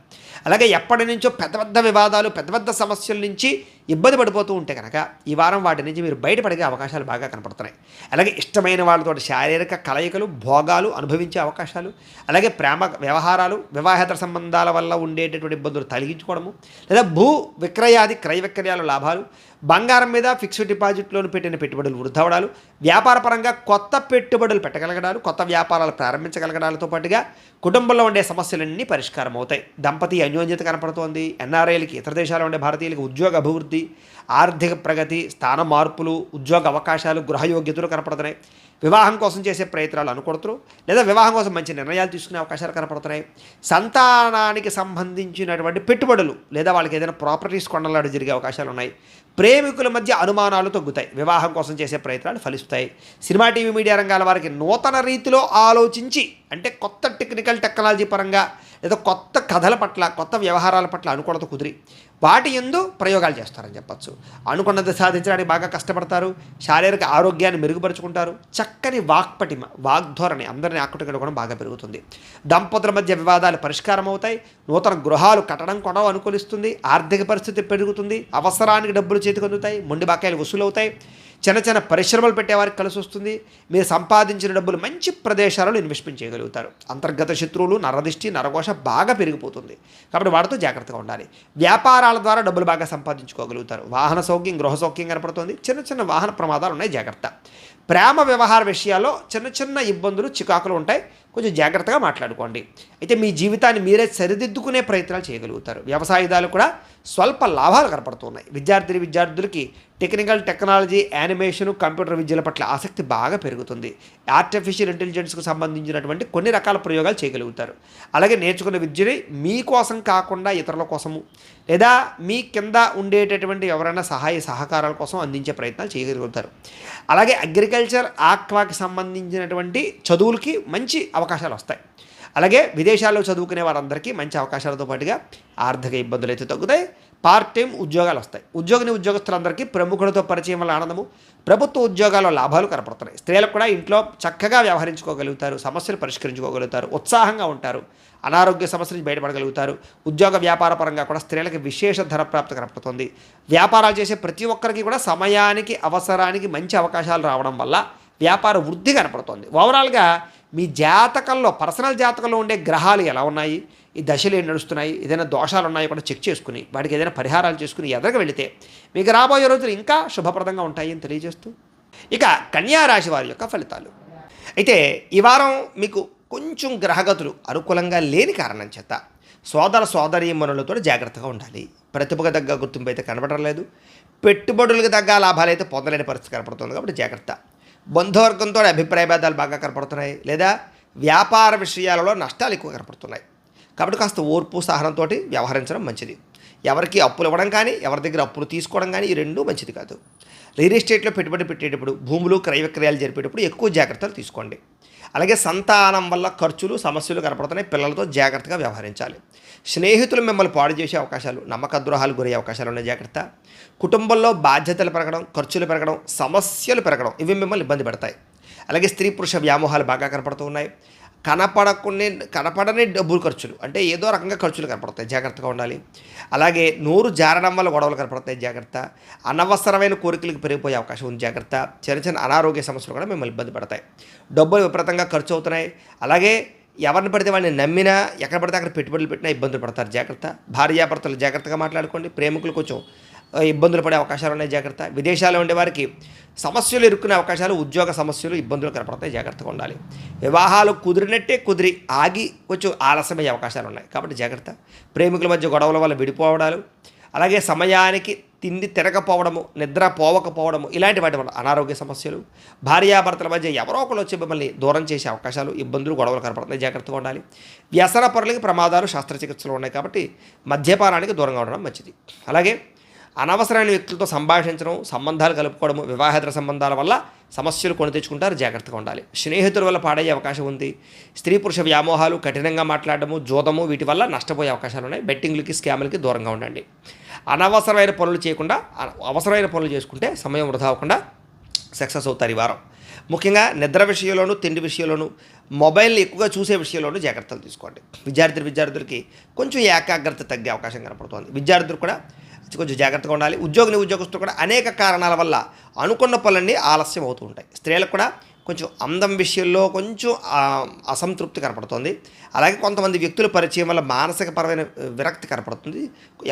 A: అలాగే ఎప్పటి నుంచో పెద్ద పెద్ద వివాదాలు, పెద్ద పెద్ద సమస్యల నుంచి ఇబ్బంది పడిపోతూ ఉంటే కనుక ఈ వారం వాటి నుంచి మీరు బయటపడే అవకాశాలు బాగా కనపడుతున్నాయి. అలాగే ఇష్టమైన వాళ్ళతో శారీరక కలయికలు, భోగాలు అనుభవించే అవకాశాలు, అలాగే ప్రేమ వ్యవహారాలు, వివాహేతర సంబంధాల వల్ల ఉండేటటువంటి ఇబ్బందులు తొలగించుకోవడము, లేదా భూ విక్రయాది క్రయ విక్రయాల లాభాలు, బంగారం మీద ఫిక్స్డ్ డిపాజిట్లోని పెట్టిన పెట్టుబడులు వృద్ధి అవడాలు, వ్యాపారపరంగా కొత్త పెట్టుబడులు పెట్టగలగడాలు, కొత్త వ్యాపారాలు ప్రారంభించగలగడాలతో పాటుగా కుటుంబంలో ఉండే సమస్యలన్నీ పరిష్కారం అవుతాయి. దంపతి అన్యోన్యత కనపడుతోంది. ఎన్ఆర్ఐలకి, ఇతర దేశాల్లో ఉండే భారతీయులకి ఉద్యోగ అభివృద్ధి, ఆర్థిక ప్రగతి, స్థాన మార్పులు, ఉద్యోగ అవకాశాలు, గృహయోగ్యతలు కనపడుతున్నాయి. వివాహం కోసం చేసే ప్రయత్నాలు అనుకుంటారు, లేదా వివాహం కోసం మంచి నిర్ణయాలు తీసుకునే అవకాశాలు కనపడుతున్నాయి. సంతానానికి సంబంధించినటువంటి పెట్టుబడులు, లేదా వాళ్ళకి ఏదైనా ప్రాపర్టీస్ కొనలాడు జరిగే అవకాశాలు ఉన్నాయి. ప్రేమికుల మధ్య అనుమానాలు తగ్గుతాయి. వివాహం కోసం చేసే ప్రయత్నాలు ఫలిస్తాయి. సినిమా, టీవీ, మీడియా రంగాల వారికి నూతన రీతిలో ఆలోచించి, అంటే కొత్త టెక్నాలజీ పరంగా, లేదా కొత్త కథల పట్ల, కొత్త వ్యవహారాల పట్ల అనుకూలత కుదిరి వాటి యందు ప్రయోగాలు చేస్తారని చెప్పచ్చు. అనుకున్నది సాధించడానికి బాగా కష్టపడతారు. శారీరక ఆరోగ్యాన్ని మెరుగుపరుచుకుంటారు. చక్కని వాక్పటిమ, వాగ్ధోరణి అందరినీ ఆకట్టుకోవడం బాగా పెరుగుతుంది. దంపతుల మధ్య వివాదాలు పరిష్కారం అవుతాయి. నూతన గృహాలు కట్టడం కొనడం అనుకూలిస్తుంది. ఆర్థిక పరిస్థితి పెరుగుతుంది. అవసరానికి డబ్బులు చేతికి అందుతాయి. మొండి బాకాయలు వసూలవుతాయి. చిన్న చిన్న పరిశ్రమలు పెట్టేవారికి కలిసి వస్తుంది. మీరు సంపాదించిన డబ్బులు మంచి ప్రదేశాలలో ఇన్వెస్ట్మెంట్ చేయగలుగుతారు. అంతర్గత శత్రువులు, నరదిష్టి, నరఘోష బాగా పెరిగిపోతుంది. కాబట్టి వాటితో జాగ్రత్తగా ఉండాలి. వ్యాపారాల ద్వారా డబ్బులు బాగా సంపాదించుకోగలుగుతారు. వాహన సౌఖ్యం, గృహ సౌఖ్యం కనపడుతుంది. చిన్న చిన్న వాహన ప్రమాదాలు ఉన్నాయి, జాగ్రత్త. ప్రేమ వ్యవహార విషయాల్లో చిన్న చిన్న ఇబ్బందులు, చికాకులు ఉంటాయి. కొంచెం జాగ్రత్తగా మాట్లాడుకోండి. అయితే మీ జీవితాన్ని మీరే సరిదిద్దుకునే ప్రయత్నాలు చేయగలుగుతారు. వ్యవసాయదాలు కూడా స్వల్ప లాభాలు కనపడుతున్నాయి. విద్యార్థులకి టెక్నాలజీ, యానిమేషన్, కంప్యూటర్ విద్యల పట్ల ఆసక్తి బాగా పెరుగుతుంది. ఆర్టిఫిషియల్ ఇంటెలిజెన్స్కు సంబంధించినటువంటి కొన్ని రకాల ప్రయోగాలు చేయగలుగుతారు. అలాగే నేర్చుకున్న విద్యని మీకోసం కాకుండా ఇతరుల కోసము, లేదా మీ కింద ఉండేటటువంటి ఎవరైనా సహాయ సహకారాల కోసం అందించే ప్రయత్నాలు చేయగలుగుతారు. అలాగే అగ్రికల్చర్, ఆక్వాకి సంబంధించినటువంటి చదువులకి మంచి అవకాశాలు వస్తాయి. అలాగే విదేశాల్లో చదువుకునే వారందరికీ మంచి అవకాశాలతో పాటుగా ఆర్థిక ఇబ్బందులు అయితే తగ్గుతాయి. పార్ట్ టైం ఉద్యోగాలు వస్తాయి. ఉద్యోగస్తులందరికీ ప్రముఖులతో పరిచయం వల్ల ఆనందము, ప్రభుత్వ ఉద్యోగాల్లో లాభాలు కనపడుతున్నాయి. స్త్రీలకు కూడా ఇంట్లో చక్కగా వ్యవహరించుకోగలుగుతారు. సమస్యలు పరిష్కరించుకోగలుగుతారు. ఉత్సాహంగా ఉంటారు. అనారోగ్య సమస్యల నుంచి బయటపడగలుగుతారు. ఉద్యోగ వ్యాపార పరంగా కూడా స్త్రీలకు విశేష ధనప్రాప్తి కనపడుతుంది. వ్యాపారాలు చేసే ప్రతి ఒక్కరికి కూడా సమయానికి, అవసరానికి మంచి అవకాశాలు రావడం వల్ల వ్యాపార వృద్ధి కనపడుతుంది. ఓవరాల్గా మీ జాతకంలో, పర్సనల్ జాతకంలో ఉండే గ్రహాలు ఎలా ఉన్నాయి, ఈ దశలు ఏం నడుస్తున్నాయి, ఏదైనా దోషాలు ఉన్నాయో కూడా చెక్ చేసుకుని వాటికి ఏదైనా పరిహారాలు చేసుకుని ఎదరికి వెళితే మీకు రాబోయే రోజులు ఇంకా శుభప్రదంగా ఉంటాయి అని తెలియజేస్తూ, ఇక కన్యారాశి వారి యొక్క ఫలితాలు అయితే ఈ వారం మీకు కొంచెం గ్రహగతులు అనుకూలంగా లేని కారణం చేత సోదరీమణులతో జాగ్రత్తగా ఉండాలి. ప్రతిభకు తగ్గ గుర్తింపు అయితే కనబడడం లేదు. పెట్టుబడులకు తగ్గ లాభాలు అయితే పొందలేని పరిస్థితి కనపడుతుంది. కాబట్టి జాగ్రత్త. బంధువర్గంతో అభిప్రాయ భేదాలు బాగా కనపడుతున్నాయి, లేదా వ్యాపార విషయాలలో నష్టాలు ఎక్కువ కనపడుతున్నాయి. కాబట్టి కాస్త ఓర్పు, సహనంతో వ్యవహరించడం మంచిది. ఎవరికి అప్పులు ఇవ్వడం కానీ, ఎవరి దగ్గర అప్పులు తీసుకోవడం కానీ, ఈ రెండూ మంచిది కాదు. రియల్ ఎస్టేట్లో పెట్టుబడి పెట్టేటప్పుడు, భూములు క్రయ విక్రయాలు జరిపేటప్పుడు ఎక్కువ జాగ్రత్తలు తీసుకోండి. అలాగే సంతానం వల్ల ఖర్చులు, సమస్యలు కనపడుతున్నాయి. పిల్లలతో జాగ్రత్తగా వ్యవహరించాలి. స్నేహితులు మిమ్మల్ని పాడు చేసే అవకాశాలు, నమ్మక ద్రోహాలు గురయ్యే అవకాశాలు ఉన్నాయి, జాగ్రత్త. కుటుంబంలో బాధ్యతలు పెరగడం, ఖర్చులు పెరగడం, సమస్యలు పెరగడం, ఇవి మిమ్మల్ని ఇబ్బంది పెడతాయి. అలాగే స్త్రీ పురుష వ్యామోహాలు బాగా కనపడుతూ ఉన్నాయి. కనపడని డబ్బులు ఖర్చులు, అంటే ఏదో రకంగా ఖర్చులు కనపడతాయి, జాగ్రత్తగా ఉండాలి. అలాగే నోరు జారడం వల్ల గొడవలు కనపడతాయి, జాగ్రత్త. అనవసరమైన కోరికలకు పెరిగిపోయే అవకాశం ఉంది, జాగ్రత్త. చిన్న చిన్న అనారోగ్య సమస్యలు కూడా మిమ్మల్ని ఇబ్బంది పడతాయి. డబ్బులు విపరీతంగా ఖర్చు అవుతున్నాయి. అలాగే ఎవరిని పడితే వాళ్ళని నమ్మినా, ఎక్కడ పడితే అక్కడ పెట్టుబడులు పెట్టినా ఇబ్బందులు పడతారు, జాగ్రత్త. భార్యాభర్తలు జాగ్రత్తగా మాట్లాడుకోండి. ప్రేమికులు కొంచెం ఇబ్బందులు పడే అవకాశాలు ఉన్నాయి, జాగ్రత్త. విదేశాల్లో ఉండే వారికి సమస్యలు ఇరుక్కునే అవకాశాలు, ఉద్యోగ సమస్యలు, ఇబ్బందులు కనపడతాయి, జాగ్రత్తగా ఉండాలి. వివాహాలు కుదిరినట్టే కుదిరి ఆగి కొంచెం ఆలస్యమయ్యే అవకాశాలు ఉన్నాయి, కాబట్టి జాగ్రత్త. ప్రేమికుల మధ్య గొడవల వల్ల విడిపోవడాలు, అలాగే సమయానికి తిండి తిరగపోవడము, నిద్ర పోవకపోవడము, ఇలాంటి వాటి వల్ల అనారోగ్య సమస్యలు. భార్యాభర్తల మధ్య ఎవరో ఒకరు వచ్చి మిమ్మల్ని దూరం చేసే అవకాశాలు, ఇబ్బందులు, గొడవలు కనపడుతున్నాయి, జాగ్రత్తగా ఉండాలి. వ్యసన పరులకి ప్రమాదాలు, శస్త్రచికిత్సలు ఉన్నాయి, కాబట్టి మద్యపానానికి దూరంగా ఉండడం మంచిది. అలాగే అనవసరమైన వ్యక్తులతో సంభాషించడం, సంబంధాలు కలుపుకోవడము, వివాహేతర సంబంధాల వల్ల సమస్యలు కొని తెచ్చుకుంటారు, జాగ్రత్తగా ఉండాలి. స్నేహితుల వల్ల పాడయ్యే అవకాశం ఉంది. స్త్రీ పురుష వ్యామోహాలు, కఠినంగా మాట్లాడడము, జోదము, వీటి వల్ల నష్టపోయే అవకాశాలు ఉన్నాయి. బెట్టింగ్లకి, స్కామ్లకి దూరంగా ఉండండి. అనవసరమైన పనులు చేయకుండా అవసరమైన పనులు చేసుకుంటే సమయం వృధా అవ్వకుండా సక్సెస్ అవుతారు ఈ వారం. ముఖ్యంగా నిద్ర విషయంలోనూ, తిండి విషయంలోనూ, మొబైల్ని ఎక్కువగా చూసే విషయంలోనూ జాగ్రత్తలు తీసుకోండి. విద్యార్థులకి కొంచెం ఏకాగ్రత తగ్గే అవకాశం కనపడుతుంది. విద్యార్థులు కూడా కొంచెం జాగ్రత్తగా ఉండాలి. ఉద్యోగస్తులు కూడా అనేక కారణాల వల్ల అనుకున్న పనులన్నీ ఆలస్యం అవుతూ ఉంటాయి. స్త్రీలకు కూడా కొంచెం అందం విషయంలో కొంచెం అసంతృప్తి కనపడుతుంది. అలాగే కొంతమంది వ్యక్తుల పరిచయం వల్ల మానసికపరమైన విరక్తి కనపడుతుంది.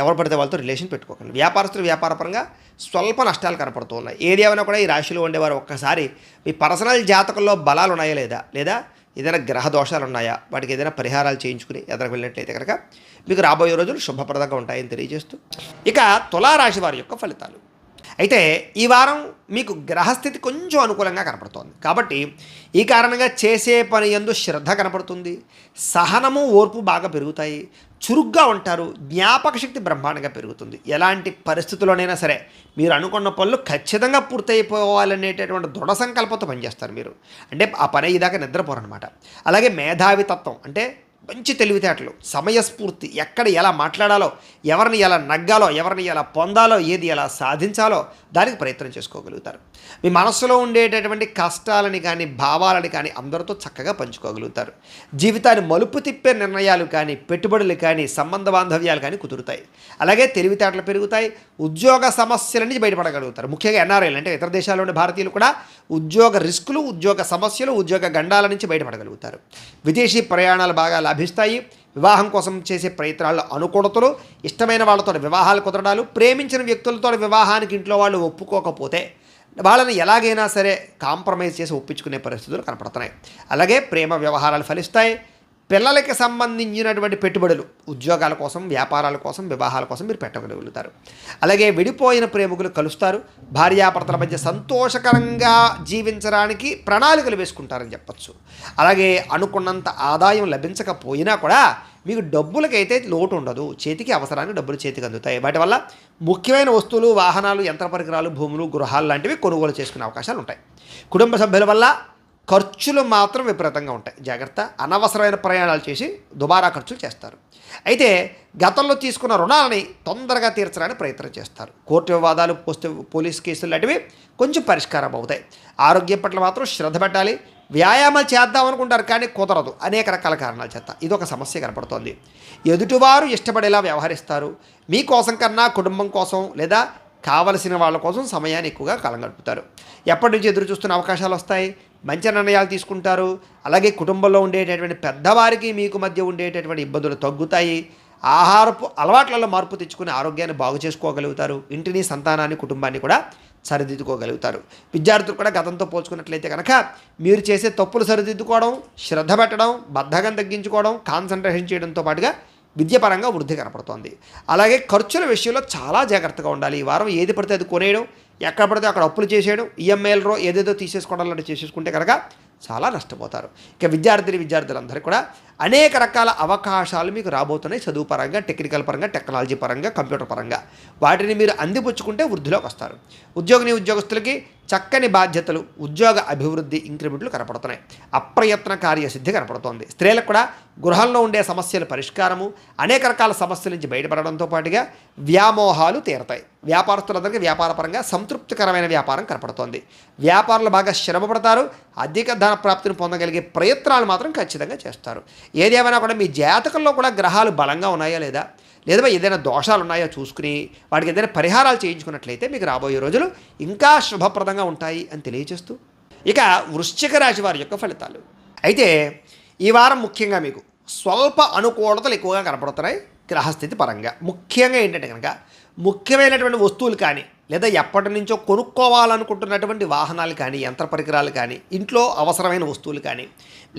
A: ఎవరు పడితే వాళ్ళతో రిలేషన్ పెట్టుకోకండి. వ్యాపారస్తులు వ్యాపారపరంగా స్వల్ప నష్టాలు కనపడుతూ ఉన్నాయి. ఏది ఏమైనా కూడా ఈ రాశిలో ఉండేవారు ఒక్కసారి మీ పర్సనల్ జాతకంలో బలాలు ఉన్నాయా లేదా ఏదైనా గ్రహ దోషాలు ఉన్నాయా, వాటికి ఏదైనా పరిహారాలు చేయించుకుని ఎదురు వెళ్ళినట్లయితే కనుక మీకు రాబోయే రోజులు శుభప్రదంగా ఉంటాయని తెలియజేస్తూ, ఇక తులారాశి వారి యొక్క ఫలితాలు. అయితే ఈ వారం మీకు గ్రహస్థితి కొంచెం అనుకూలంగా కనపడుతోంది, కాబట్టి ఈ కారణంగా చేసే పని యందు శ్రద్ధ కనపడుతుంది. సహనము, ఓర్పు బాగా పెరుగుతాయి. చురుగ్గా ఉంటారు. జ్ఞాపక శక్తి బ్రహ్మాండంగా పెరుగుతుంది. ఎలాంటి పరిస్థితుల్లోనైనా సరే మీరు అనుకున్న పనులు ఖచ్చితంగా పూర్తయిపోవాలనేటటువంటి దృఢ సంకల్పంతో పనిచేస్తారు మీరు. అంటే ఆ పని ఇదాకా నిద్రపోరనమాట. అలాగే మేధావితత్వం, అంటే మంచి తెలివితేటలు, సమయస్ఫూర్తి, ఎక్కడ ఎలా మాట్లాడాలో, ఎవరిని ఎలా నగ్గాలో, ఎవరిని ఎలా పొందాలో, ఏది ఎలా సాధించాలో దానికి ప్రయత్నం చేసుకోగలుగుతారు. మీ మనస్సులో ఉండేటటువంటి కష్టాలని కానీ, భావాలని కానీ అందరితో చక్కగా పంచుకోగలుగుతారు. జీవితాన్ని మలుపు తిప్పే నిర్ణయాలు కానీ, పెట్టుబడులు కానీ, సంబంధ బాంధవ్యాలు కానీ కుదురుతాయి. అలాగే తెలివితేటలు పెరుగుతాయి. ఉద్యోగ సమస్యల నుంచి బయటపడగలుగుతారు. ముఖ్యంగా ఎన్ఆర్ఐలు, అంటే ఇతర దేశాల్లో ఉండే భారతీయులు కూడా ఉద్యోగ రిస్కులు, ఉద్యోగ సమస్యలు, ఉద్యోగ గండాల నుంచి బయటపడగలుగుతారు. విదేశీ ప్రయాణాలు బాగా లభిస్తాయి. వివాహం కోసం చేసే ప్రయత్నాల్లో అనుకూలతలు, ఇష్టమైన వాళ్ళతో వివాహాలు కుదరడాలు, ప్రేమించిన వ్యక్తులతో వివాహానికి ఇంట్లో వాళ్ళు ఒప్పుకోకపోతే వాళ్ళని ఎలాగైనా సరే కాంప్రమైజ్ చేసి ఒప్పించుకునే పరిస్థితులు కనపడుతున్నాయి. అలాగే ప్రేమ వ్యవహారాలు ఫలిస్తాయి. పిల్లలకి సంబంధించినటువంటి పెట్టుబడులు, ఉద్యోగాల కోసం, వ్యాపారాల కోసం, వివాహాల కోసం మీరు పెట్టగలుగుతారు. అలాగే విడిపోయిన ప్రేమికులు కలుస్తారు. భార్యాభర్తల మధ్య సంతోషకరంగా జీవించడానికి ప్రణాళికలు వేసుకుంటారని చెప్పచ్చు. అలాగే అనుకున్నంత ఆదాయం లభించకపోయినా కూడా మీకు డబ్బులకైతే లోటు ఉండదు. చేతికి అవసరానికి డబ్బులు చేతికి అందుతాయి. వాటి వల్ల ముఖ్యమైన వస్తువులు, వాహనాలు, యంత్ర పరికరాలు, భూములు, గృహాలు లాంటివి కొనుగోలు చేసుకునే అవకాశాలు ఉంటాయి. కుటుంబ సభ్యుల వల్ల ఖర్చులు మాత్రం విపరీతంగా ఉంటాయి, జాగ్రత్త. అనవసరమైన ప్రయాణాలు చేసి దుబారా ఖర్చులు చేస్తారు. అయితే గతంలో తీసుకున్న రుణాలని తొందరగా తీర్చడానికి ప్రయత్నం చేస్తారు. కోర్టు వివాదాలు, పోలీస్ కేసులు లాంటివి కొంచెం పరిష్కారం అవుతాయి. ఆరోగ్యం పట్ల మాత్రం శ్రద్ధ పెట్టాలి. వ్యాయామాలు చేద్దాం అనుకుంటారు కానీ కుదరదు, అనేక రకాల కారణాల చేత. ఇదొక సమస్య కనపడుతోంది. ఎదుటివారు ఇష్టపడేలా వ్యవహరిస్తారు. మీకోసం కన్నా కుటుంబం కోసం లేదా కావలసిన వాళ్ళ కోసం సమయాన్ని ఎక్కువగా కాలం గడుపుతారు. ఎప్పటి నుంచి ఎదురు చూస్తున్న అవకాశాలు వస్తాయి. మంచి నిర్ణయాలు తీసుకుంటారు. అలాగే కుటుంబంలో ఉండేటటువంటి పెద్దవారికి మీకు మధ్య ఉండేటటువంటి ఇబ్బందులు తగ్గుతాయి. ఆహారపు అలవాట్లలో మార్పు తెచ్చుకుని ఆరోగ్యాన్ని బాగు చేసుకోగలుగుతారు. ఇంటిని, సంతానాన్ని, కుటుంబాన్ని కూడా సరిదిద్దుకోగలుగుతారు. విద్యార్థులు కూడా గతంతో పోల్చుకున్నట్లయితే కనుక మీరు చేసే తప్పులు సరిదిద్దుకోవడం, శ్రద్ధ పెట్టడం, బద్ధకం తగ్గించుకోవడం, కాన్సన్ట్రేషన్ చేయడంతో పాటుగా విద్యపరంగా వృద్ధి కనపడుతోంది. అలాగే ఖర్చుల విషయంలో చాలా జాగ్రత్తగా ఉండాలి. ఈ వారం ఏది పడితే అది కొనేయడం, ఎక్కడ పడితే అక్కడ అప్పులు చేసేయడం, ఈఎంఐలలో ఏదేదో తీసేసుకోవడం లాంటివి చేసేసుకుంటే కనుక చాలా నష్టపోతారు. ఇక విద్యార్థులందరూ కూడా అనేక రకాల అవకాశాలు మీకు రాబోతున్నాయి. చదువు పరంగా, టెక్నికల్ పరంగా, టెక్నాలజీ పరంగా, కంప్యూటర్ పరంగా. వాటిని మీరు అందిపుచ్చుకుంటే వృద్ధిలోకి వస్తారు. ఉద్యోగస్తులకి చక్కని బాధ్యతలు, ఉద్యోగ అభివృద్ధి, ఇంక్రిమెంట్లు కనపడుతున్నాయి. అప్రయత్న కార్యసిద్ధి కనపడుతోంది. స్త్రీలకు కూడా గృహంలో ఉండే సమస్యల పరిష్కారము, అనేక రకాల సమస్యల నుంచి బయటపడడంతో పాటుగా వ్యామోహాలు తీరతాయి. వ్యాపారస్తులందరికీ వ్యాపారపరంగా సంతృప్తికరమైన వ్యాపారం కనపడుతోంది. వ్యాపారులు బాగా శ్రమపడతారు. అధిక ధన ప్రాప్తిని పొందగలిగే ప్రయత్నాలు మాత్రం ఖచ్చితంగా చేస్తారు. ఏదేమైనా కూడా మీ జాతకంలో కూడా గ్రహాలు బలంగా ఉన్నాయా లేదా ఏదైనా దోషాలు ఉన్నాయో చూసుకుని వాటికి ఏదైనా పరిహారాలు చేయించుకున్నట్లయితే మీకు రాబోయే రోజులు ఇంకా శుభప్రదంగా ఉంటాయి అని తెలియజేస్తూ, ఇక వృశ్చిక రాశి వారి యొక్క ఫలితాలు. అయితే ఈ వారం ముఖ్యంగా మీకు స్వల్ప అనుకూలతలు ఎక్కువగా కనపడుతున్నాయి గ్రహస్థితి పరంగా. ముఖ్యంగా ఏంటంటే కనుక ముఖ్యమైనటువంటి వస్తువులు కానీ, లేదా ఎప్పటి నుంచో కొనుక్కోవాలనుకుంటున్నటువంటి వాహనాలు కానీ, యంత్ర పరికరాలు కానీ, ఇంట్లో అవసరమైన వస్తువులు కానీ,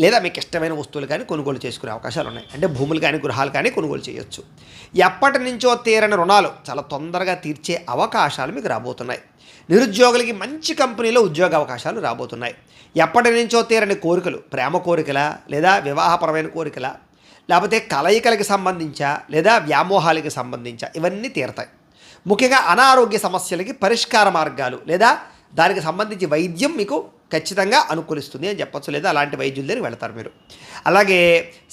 A: లేదా మీకు ఇష్టమైన వస్తువులు కానీ కొనుగోలు చేసుకునే అవకాశాలు ఉన్నాయి. అంటే భూములు కానీ, గృహాలు కానీ కొనుగోలు చేయొచ్చు. ఎప్పటి నుంచో తీరని రుణాలు చాలా తొందరగా తీర్చే అవకాశాలు మీకు రాబోతున్నాయి. నిరుద్యోగులకి మంచి కంపెనీలో ఉద్యోగ అవకాశాలు రాబోతున్నాయి. ఎప్పటి నుంచో తీరని కోరికలు, ప్రేమ కోరికలా, లేదా వివాహపరమైన కోరికలా, లేకపోతే కలయికలకి సంబంధించా, లేదా వ్యామోహాలకి సంబంధించా, ఇవన్నీ తీరతాయి. ముఖ్యంగా అనారోగ్య సమస్యలకి పరిష్కార మార్గాలు, లేదా దానికి సంబంధించి వైద్యం మీకు ఖచ్చితంగా అనుకూలిస్తుంది అని చెప్పచ్చు, లేదా అలాంటి వైద్యుల దగ్గరికి వెళతారు మీరు. అలాగే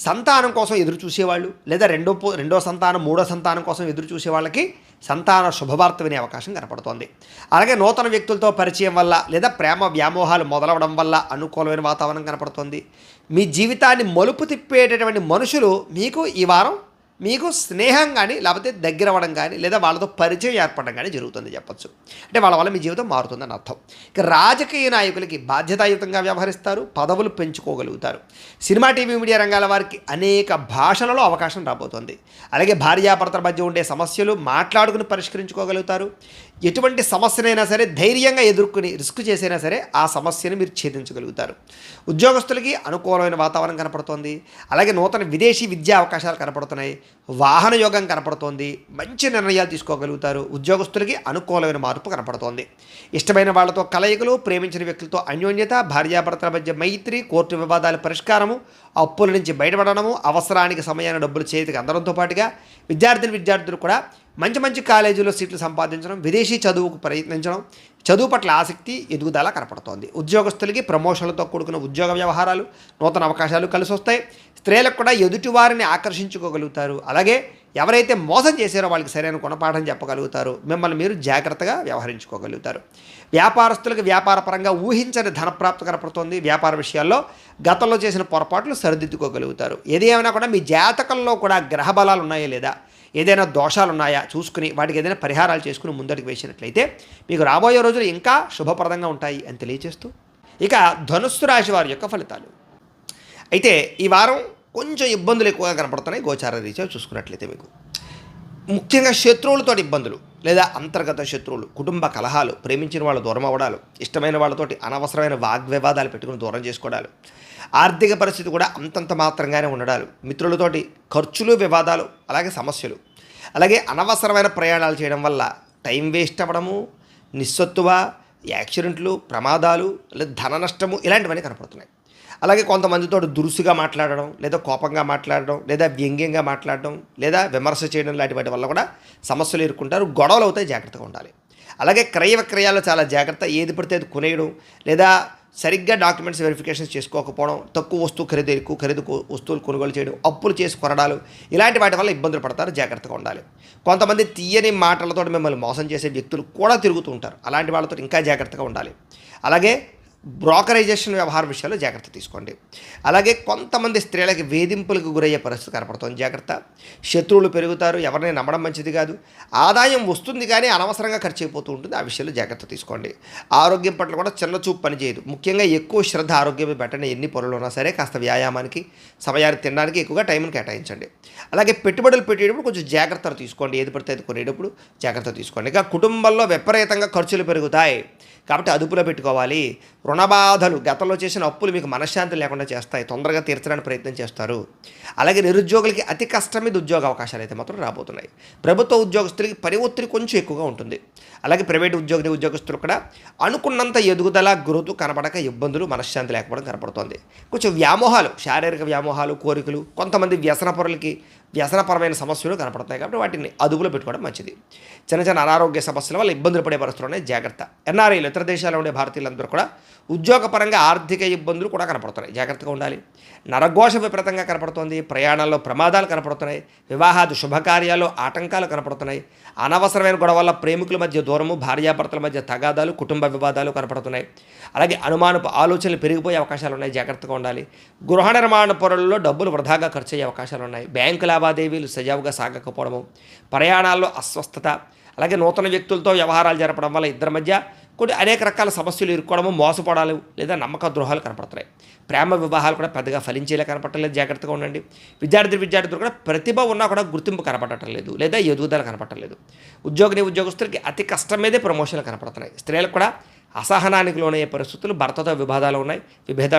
A: సంతానం కోసం ఎదురు చూసేవాళ్ళు, లేదా రెండో సంతానం, మూడో సంతానం కోసం ఎదురు చూసే వాళ్ళకి సంతాన శుభవార్త వినే అవకాశం కనపడుతోంది. అలాగే నూతన వ్యక్తులతో పరిచయం వల్ల, లేదా ప్రేమ వ్యామోహాలు మొదలవడం వల్ల అనుకూలమైన వాతావరణం కనపడుతోంది. మీ జీవితాన్ని మలుపు తిప్పేటటువంటి మనుషులు మీకు ఈ వారం మీకు స్నేహం కానీ, లేకపోతే దగ్గర అవ్వడం కానీ, లేదా వాళ్ళతో పరిచయం ఏర్పడడం కానీ జరుగుతుంది చెప్పచ్చు. అంటే వాళ్ళ వల్ల మీ జీవితం మారుతుందని అర్థం. ఇక రాజకీయ నాయకులకి బాధ్యతాయుతంగా వ్యవహరిస్తారు, పదవులు పెంచుకోగలుగుతారు. సినిమా, టీవీ, మీడియా రంగాల వారికి అనేక భాషలలో అవకాశం రాబోతోంది. అలాగే భార్యాభర్తల మధ్య ఉండే సమస్యలు మాట్లాడుకుని పరిష్కరించుకోగలుగుతారు. ఎటువంటి సమస్యనైనా సరే ధైర్యంగా ఎదుర్కొని రిస్క్ చేసైనా సరే ఆ సమస్యను మీరు ఛేదించగలుగుతారు. ఉద్యోగస్తులకి అనుకూలమైన వాతావరణం కనపడుతోంది. అలాగే నూతన విదేశీ విద్యా అవకాశాలు కనపడుతున్నాయి. వాహన యోగం కనపడుతోంది. మంచి నిర్ణయాలు తీసుకోగలుగుతారు. ఉద్యోగస్తులకి అనుకూలమైన మార్పు కనపడుతోంది. ఇష్టమైన వాళ్ళతో కలయికలు, ప్రేమించిన వ్యక్తులతో అన్యోన్యత, భార్యాభర్తల మధ్య మైత్రి, కోర్టు వివాదాల పరిష్కారము, అప్పుల నుంచి బయటపడడము, అవసరానికి సమయాన్ని డబ్బులు చేతికి అందడంతో పాటుగా విద్యార్థులు కూడా మంచి కాలేజీలో సీట్లు సంపాదించడం, విదేశీ చదువుకు ప్రయత్నించడం, చదువు పట్ల ఆసక్తి, ఎదుగుదల కనపడుతోంది. ఉద్యోగస్తులకి ప్రమోషన్లతో కూడుకున్న ఉద్యోగ వ్యవహారాలు, నూతన అవకాశాలు కలిసి వస్తాయి. స్త్రీలకు కూడా ఎదుటివారిని ఆకర్షించుకోగలుగుతారు. అలాగే ఎవరైతే మోసం చేశారో వాళ్ళకి సరైన గుణపాఠం చెప్పగలుగుతారు. మిమ్మల్ని మీరు జాగ్రత్తగా వ్యవహరించుకోగలుగుతారు. వ్యాపారస్తులకు వ్యాపారపరంగా ఊహించని ధనప్రాప్తి కనపడుతోంది. వ్యాపార విషయాల్లో గతంలో చేసిన పొరపాట్లు సరిదిద్దుకోగలుగుతారు. ఏది ఏమైనా కూడా మీ జాతకంలో కూడా గ్రహ బలాలు ఉన్నాయా లేదా, ఏదైనా దోషాలు ఉన్నాయా చూసుకుని వాటికి ఏదైనా పరిహారాలు చేసుకుని ముందడుగు వేసినట్లయితే మీకు రాబోయే రోజులు ఇంకా శుభప్రదంగా ఉంటాయి అని తెలియజేస్తూ, ఇక ధనుస్సు రాశి వారి యొక్క ఫలితాలు. అయితే ఈ వారం కొంచెం ఇబ్బందులు ఎక్కువగా కనపడుతున్నాయి గోచార రీత్యా చూసుకున్నట్లయితే. మీకు ముఖ్యంగా శత్రువులతో ఇబ్బందులు, లేదా అంతర్గత శత్రువులు, కుటుంబ కలహాలు, ప్రేమించిన వాళ్ళు దూరం అవ్వడాలు, ఇష్టమైన వాళ్ళతోటి అనవసరమైన వాగ్వివాదాలు పెట్టుకుని దూరం చేసుకోవడాలు, ఆర్థిక పరిస్థితి కూడా అంతంత మాత్రంగానే ఉండడాలు, మిత్రులతోటి ఖర్చులు, వివాదాలు, అలాగే సమస్యలు, అలాగే అనవసరమైన ప్రయాణాలు చేయడం వల్ల టైం వేస్ట్ అవ్వడము, నిస్సత్తువ, యాక్సిడెంట్లు, ప్రమాదాలు, లేదా ధన నష్టము, ఇలాంటివన్నీ కనపడుతున్నాయి. అలాగే కొంతమందితో దురుసుగా మాట్లాడడం, లేదా కోపంగా మాట్లాడడం, లేదా వ్యంగ్యంగా మాట్లాడడం, లేదా విమర్శ చేయడం లాంటి వాటి వల్ల కూడా సమస్యలు ఎదుర్కొంటారు. గొడవలు అవుతాయి, జాగ్రత్తగా ఉండాలి. అలాగే క్రయ విక్రయాల్లో చాలా జాగ్రత్త. ఏది పడితే అది కొనేయడం, లేదా సరిగ్గా డాక్యుమెంట్స్ వెరిఫికేషన్స్ చేసుకోకపోవడం, తక్కువ వస్తువు ఖరీదు ఎక్కువ ఖరీదు వస్తువులు కొనుగోలు చేయడం, అప్పులు చేసి కొనడాలు, ఇలాంటి వాటి వల్ల ఇబ్బందులు పడతారు. జాగ్రత్తగా ఉండాలి. కొంతమంది తీయని మాటలతో మిమ్మల్ని మోసం చేసే వ్యక్తులు కూడా తిరుగుతూ ఉంటారు. అలాంటి వాళ్ళతో ఇంకా జాగ్రత్తగా ఉండాలి. అలాగే బ్రోకరైజేషన్ వ్యవహార విషయాల్లో జాగ్రత్త తీసుకోండి. అలాగే కొంతమంది స్త్రీలకి వేధింపులకు గురయ్యే పరిస్థితి కనపడుతుంది. జాగ్రత్త. శత్రువులు పెరుగుతారు. ఎవరిని నమ్మడం మంచిది కాదు. ఆదాయం వస్తుంది కానీ అనవసరంగా ఖర్చు అయిపోతూ ఉంటుంది. ఆ విషయంలో జాగ్రత్త తీసుకోండి. ఆరోగ్యం పట్ల కూడా చిన్న చూపు పనిచేయదు. ముఖ్యంగా ఎక్కువ శ్రద్ధ ఆరోగ్యం మీద పెట్టండి. ఎన్ని పనులు ఉన్నా సరే కాస్త వ్యాయామానికి, సమయానికి తినడానికి ఎక్కువగా టైంని కేటాయించండి. అలాగే పెట్టుబడులు పెట్టేటప్పుడు కొంచెం జాగ్రత్తలు తీసుకోండి. ఏది పడితే అది కొనేటప్పుడు జాగ్రత్త తీసుకోండి. ఇక కుటుంబంలో విపరీతంగా ఖర్చులు పెరుగుతాయి. కాబట్టి అదుపులో పెట్టుకోవాలి. రుణబాధలు, గతంలో చేసిన అప్పులు మీకు మనశ్శాంతి లేకుండా చేస్తాయి, తొందరగా తీర్చడానికి ప్రయత్నం చేస్తారు. అలాగే నిరుద్యోగులకి అతి కష్టం మీద ఉద్యోగ అవకాశాలు అయితే మాత్రం రాబోతున్నాయి. ప్రభుత్వ ఉద్యోగస్తులకి పని ఒత్తిడి కొంచెం ఎక్కువగా ఉంటుంది. అలాగే ప్రైవేట్ ఉద్యోగస్తులు కూడా అనుకున్నంత ఎదుగుదల, గ్రోత్ కనపడక ఇబ్బందులు, మనశ్శాంతి లేకపోవడం కనపడుతోంది. కొంచెం వ్యామోహాలు, శారీరక వ్యామోహాలు, కోరికలు, కొంతమంది వ్యసనపరమైన సమస్యలు కనపడతాయి. కాబట్టి వాటిని అదుపులో పెట్టుకోవడం మంచిది. చిన్న చిన్న అనారోగ్య సమస్యల వల్ల ఇబ్బందులు పడే పరిస్థితులు ఉన్నాయి, జాగ్రత్త. ఎన్ఆర్ఐలు, ఇతర దేశాల్లో ఉండే భారతీయులందరూ కూడా ఉద్యోగపరంగా ఆర్థిక ఇబ్బందులు కూడా కనపడుతున్నాయి, జాగ్రత్తగా ఉండాలి. నరఘోష విపరీతంగా కనపడుతోంది, ప్రయాణాల్లో ప్రమాదాలు కనపడుతున్నాయి, వివాహాది శుభకార్యాల్లో ఆటంకాలు కనపడుతున్నాయి, అనవసరమైన గొడవల ప్రేమికుల మధ్య దూరము, భార్యాభర్తల మధ్య తగాదాలు, కుటుంబ వివాదాలు కనపడుతున్నాయి. అలాగే అనుమానపు ఆలోచనలు పెరిగిపోయే అవకాశాలు ఉన్నాయి, జాగ్రత్తగా ఉండాలి. గృహ నిర్మాణ పనుల్లో డబ్బులు వృధాగా ఖర్చు అయ్యే అవకాశాలు ఉన్నాయి. బ్యాంకు లావాదేవీలు సజావుగా సాగకపోవడము, ప్రయాణాల్లో అస్వస్థత, అలాగే నూతన వ్యక్తులతో వ్యవహారాలు జరపడం వల్ల ఇద్దరి మధ్య కొన్ని అనేక రకాల సమస్యలు ఇరుక్కోవడము, మోసపోవడాలు లేదా నమ్మక ద్రోహాలు కనపడుతున్నాయి. ప్రేమ వివాహాలు కూడా పెద్దగా ఫలించేలా కనపడలేదు, జాగ్రత్తగా ఉండండి. విద్యార్థులు కూడా ప్రతిభ ఉన్నా కూడా గుర్తింపు కనపడటం లేదు లేదా ఎదుగుదల కనపడటం లేదు. ఉద్యోగస్తులకి అతి కష్టం మీదే ప్రమోషన్లు కనపడుతున్నాయి. స్త్రీలకు కూడా అసహనానికి లోనయ్యే పరిస్థితులు, భర్తతో విభేదాలు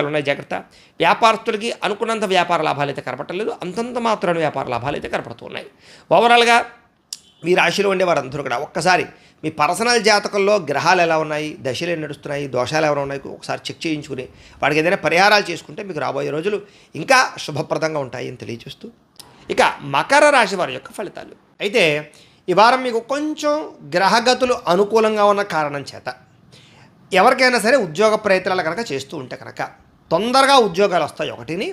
A: ఉన్నాయి, జాగ్రత్త. వ్యాపారస్తులకి అనుకున్నంత వ్యాపార లాభాలు అయితే కనపడటం లేదు, అంతంత మాత్రమే వ్యాపార లాభాలు అయితే కనపడుతున్నాయి. ఓవరాల్గా మీ రాశిలో ఉండే వారందరూ కూడా ఒక్కసారి మీ పర్సనల్ జాతకంలో గ్రహాలు ఎలా ఉన్నాయి, దశలు ఎన్ని నడుస్తున్నాయి, దోషాలు ఎవరు ఉన్నాయి ఒకసారి చెక్ చేయించుకుని వాటికి ఏదైనా పరిహారాలు చేసుకుంటే మీకు రాబోయే రోజులు ఇంకా శుభప్రదంగా ఉంటాయి అని తెలియజేస్తూ, ఇక మకర రాశి వారి యొక్క ఫలితాలు. అయితే ఈ వారం మీకు కొంచెం గ్రహగతులు అనుకూలంగా ఉన్న కారణం చేత ఎవరికైనా సరే ఉద్యోగ ప్రయత్నాలు కనుక చేస్తూ ఉంటే కనుక తొందరగా ఉద్యోగాలు వస్తాయి ఒకటిని.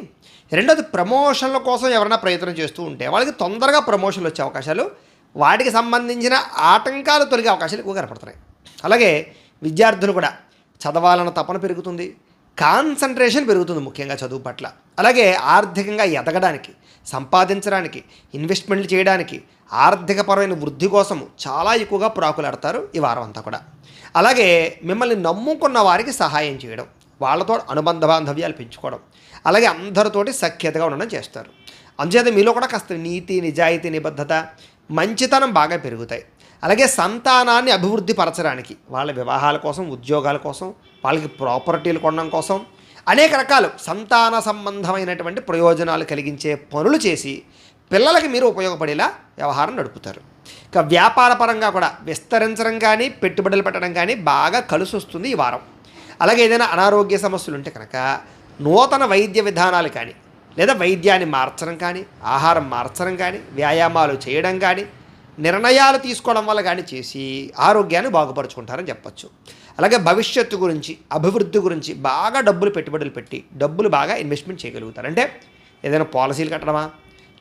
A: రెండోది, ప్రమోషన్ల కోసం ఎవరైనా ప్రయత్నం చేస్తూ ఉంటే వాళ్ళకి తొందరగా ప్రమోషన్లు వచ్చే అవకాశాలు, వాటికి సంబంధించిన ఆటంకాలు తొలగే అవకాశాలు ఎక్కువ కనపడుతున్నాయి. అలాగే విద్యార్థులు కూడా చదవాలన్న తపన పెరుగుతుంది, కాన్సన్ట్రేషన్ పెరుగుతుంది ముఖ్యంగా చదువు పట్ల. అలాగే ఆర్థికంగా ఎదగడానికి, సంపాదించడానికి, ఇన్వెస్ట్మెంట్లు చేయడానికి, ఆర్థికపరమైన వృద్ధి కోసము చాలా ఎక్కువగా ప్రాకులాడతారు ఈ వారం అంతా కూడా. అలాగే మిమ్మల్ని నమ్ముకున్న వారికి సహాయం చేయడం, వాళ్ళతో అనుబంధ బాంధవ్యాలు పెంచుకోవడం, అలాగే అందరితోటి సఖ్యతగా ఉండడం చేస్తారు. అందుచేత మీలో కూడా కాస్త నీతి, నిజాయితీ, నిబద్ధత, మంచితనం బాగా పెరుగుతాయి. అలాగే సంతానాన్ని అభివృద్ధి పరచడానికి, వాళ్ళ వివాహాల కోసం, ఉద్యోగాల కోసం, వాళ్ళకి ప్రాపర్టీలు కొనడం కోసం అనేక రకాలు సంతాన సంబంధమైనటువంటి ప్రయోజనాలు కలిగించే పనులు చేసి పిల్లలకి మీరు ఉపయోగపడేలా వ్యవహారం నడుపుతారు. ఇక వ్యాపార పరంగా కూడా విస్తరించడం కానీ, పెట్టుబడులు పెట్టడం కానీ బాగా కలిసి వస్తుంది ఈ వారం. అలాగే ఏదైనా అనారోగ్య సమస్యలు ఉంటే కనుక నూతన వైద్య విధానాలు కానీ, లేదా వైద్యాన్ని మార్చడం కానీ, ఆహారం మార్చడం కానీ, వ్యాయామాలు చేయడం కానీ, నిర్ణయాలు తీసుకోవడం వల్ల కానీ చేసి ఆరోగ్యాన్ని బాగుపరుచుకుంటారని చెప్పచ్చు. అలాగే భవిష్యత్తు గురించి, అభివృద్ధి గురించి బాగా పెట్టుబడులు పెట్టి డబ్బులు బాగా ఇన్వెస్ట్మెంట్ చేయగలుగుతారు. అంటే ఏదైనా పాలసీలు కట్టడమా,